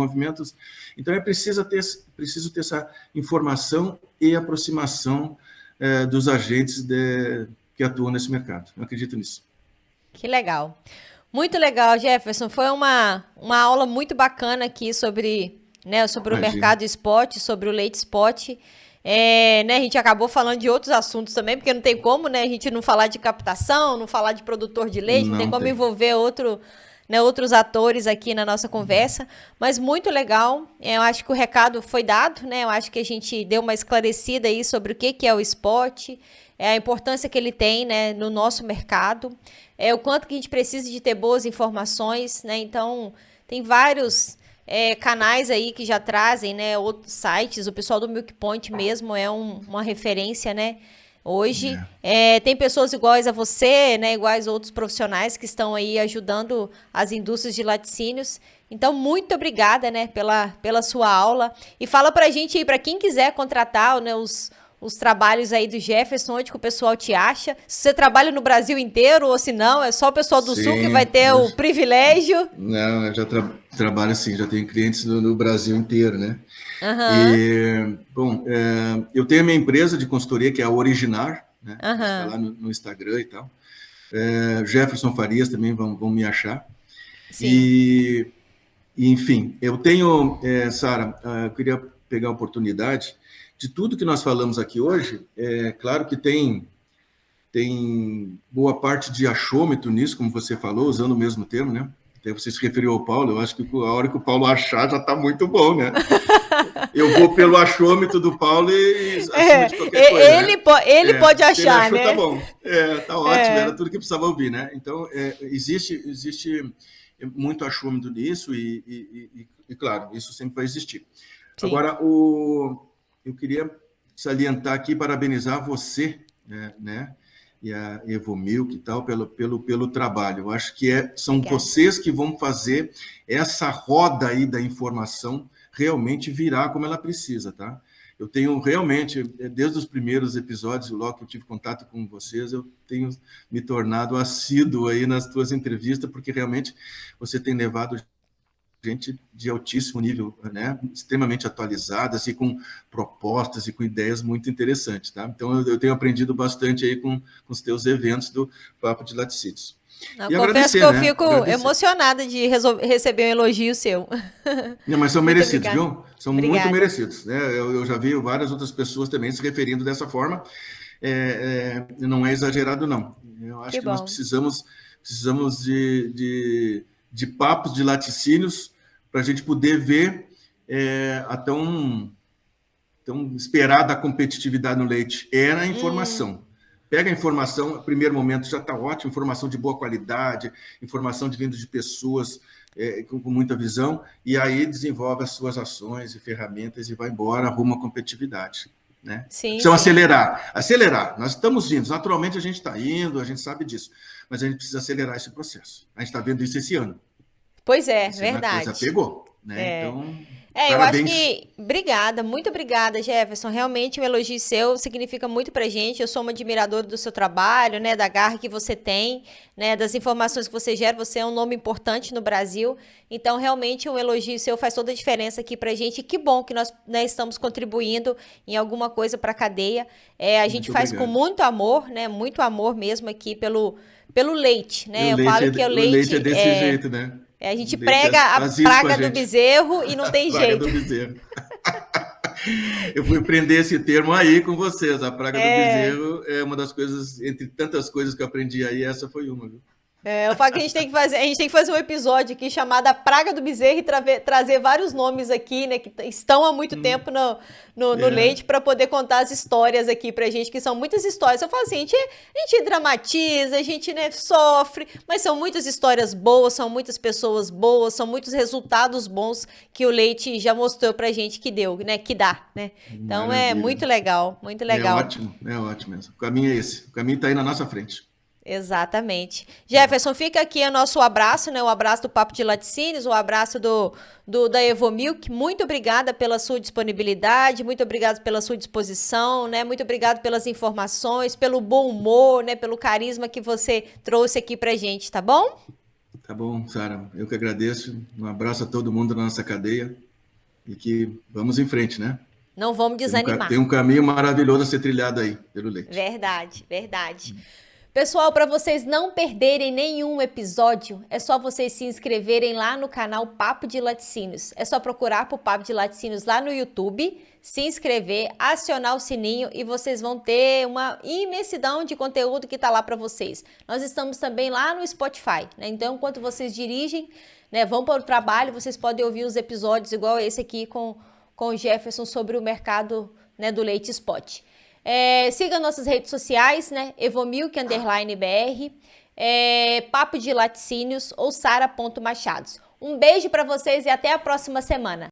Então, preciso ter essa informação e aproximação dos agentes que atuam nesse mercado. Eu acredito nisso. Que legal. Muito legal, Jefferson. Foi uma aula muito bacana aqui sobre o mercado spot, sobre o leite spot. A gente acabou falando de outros assuntos também, porque não tem como, né, a gente não falar de captação, não falar de produtor de leite, não tem como envolver outros atores aqui na nossa conversa, mas muito legal. Eu acho que o recado foi dado, né? Eu acho que a gente deu uma esclarecida aí sobre o que é o spot, a importância que ele tem, né, no nosso mercado, o quanto que a gente precisa de ter boas informações, né? Então, tem vários canais aí que já trazem, né, outros sites. O pessoal do Milk Point mesmo é uma referência, né? Hoje tem pessoas iguais a você, né, iguais a outros profissionais que estão aí ajudando as indústrias de laticínios. Então, muito obrigada, né, pela sua aula. E fala pra gente aí, para quem quiser contratar, né, os trabalhos aí do Jefferson, onde que o pessoal te acha? Se você trabalha no Brasil inteiro ou se não, é só o pessoal do Sul que vai ter o privilégio? Não, eu já trabalho assim, já tenho clientes no Brasil inteiro, né? Bom, eu tenho a minha empresa de consultoria, que é a Originar, né? Está lá no Instagram e tal. Jefferson Farias também vão me achar. Sim. Enfim, eu tenho, Sara, eu queria pegar a oportunidade de tudo que nós falamos aqui hoje. Claro que tem boa parte de achômetro nisso, como você falou, usando o mesmo termo, né? Até você se referiu ao Paulo, eu acho que a hora que o Paulo achar já está muito bom, né? Eu vou pelo achômetro do Paulo e acima de qualquer coisa. Ele pode achar, ele achou, né? Tá bom, tá ótimo, era tudo que precisava ouvir, né? Então, existe muito achômetro nisso e, claro, isso sempre vai existir. Sim. Agora, eu queria salientar aqui, parabenizar você, né? E a Evomilk e tal, pelo trabalho. Eu acho que são vocês que vão fazer essa roda aí da informação realmente virar como ela precisa, tá? Eu tenho realmente, desde os primeiros episódios, logo que eu tive contato com vocês, eu tenho me tornado assíduo aí nas tuas entrevistas, porque realmente você tem levado gente de altíssimo nível, né, extremamente atualizadas e com propostas e com ideias muito interessantes, tá? Então, eu tenho aprendido bastante aí com os teus eventos do Papo de Laticínios. E confesso que eu fico emocionada de receber um elogio seu. Não, mas são merecidos, viu? São muito merecidos, né? Eu já vi várias outras pessoas também se referindo dessa forma. Não é exagerado, não. Eu acho que nós precisamos de papos de laticínios para a gente poder ver a tão esperada competitividade no leite. Era a informação. Pega a informação, no primeiro momento já está ótimo, informação de boa qualidade, informação de vindo de pessoas com muita visão, e aí desenvolve as suas ações e ferramentas e vai embora, arruma a competitividade. Né? Precisam acelerar. Nós estamos indo, naturalmente a gente está indo, a gente sabe disso, mas a gente precisa acelerar esse processo. A gente está vendo isso esse ano. Pois é, verdade. A coisa pegou, né? Então, eu acho que... Obrigada, muito obrigada, Jefferson. Realmente, um elogio seu significa muito pra gente. Eu sou uma admiradora do seu trabalho, né? Da garra que você tem, né? Das informações que você gera. Você é um nome importante no Brasil. Então, realmente, um elogio seu faz toda a diferença aqui pra gente. E que bom que nós, né, estamos contribuindo em alguma coisa pra cadeia. A gente faz com muito amor, né? Muito amor mesmo aqui pelo leite, né? Eu falo que o leite é desse jeito, né? A gente prega a praga do bezerro e não tem jeito. Praga do bezerro. Eu fui aprender esse termo aí com vocês. A praga do bezerro é uma das coisas, entre tantas coisas que eu aprendi aí, essa foi uma, viu? Eu falo que a gente tem que fazer um episódio aqui chamado A Praga do Bezerro e trazer vários nomes aqui, né, que estão há muito tempo no leite, para poder contar as histórias aqui pra gente, que são muitas histórias. Eu falo assim, a gente dramatiza, a gente, né, sofre, mas são muitas histórias boas, são muitas pessoas boas, são muitos resultados bons que o leite já mostrou pra gente que deu, né, que dá, né? Então Maravilha. muito legal, muito legal. É ótimo mesmo. O caminho é esse. O caminho tá aí na nossa frente. Exatamente. Jefferson, fica aqui o nosso abraço, né? O abraço do Papo de Laticínios, o abraço da Evomilk. Muito obrigada pela sua disponibilidade, muito obrigado pela sua disposição, né? Muito obrigado pelas informações, pelo bom humor, né? Pelo carisma que você trouxe aqui pra gente, tá bom? Tá bom, Sara. Eu que agradeço. Um abraço a todo mundo na nossa cadeia e que vamos em frente, né? Não vamos desanimar. Tem um caminho maravilhoso a ser trilhado aí pelo leite. Verdade, verdade. Pessoal, para vocês não perderem nenhum episódio, é só vocês se inscreverem lá no canal Papo de Laticínios. É só procurar por Papo de Laticínios lá no YouTube, se inscrever, acionar o sininho e vocês vão ter uma imensidão de conteúdo que tá lá para vocês. Nós estamos também lá no Spotify, né? Então, enquanto vocês dirigem, né, vão para o trabalho, vocês podem ouvir os episódios igual esse aqui com o Jefferson sobre o mercado, né, do leite spot. Siga nossas redes sociais, né? Evomilk _BR, Papo de Laticínios ou Sara.machados. Um beijo para vocês e até a próxima semana.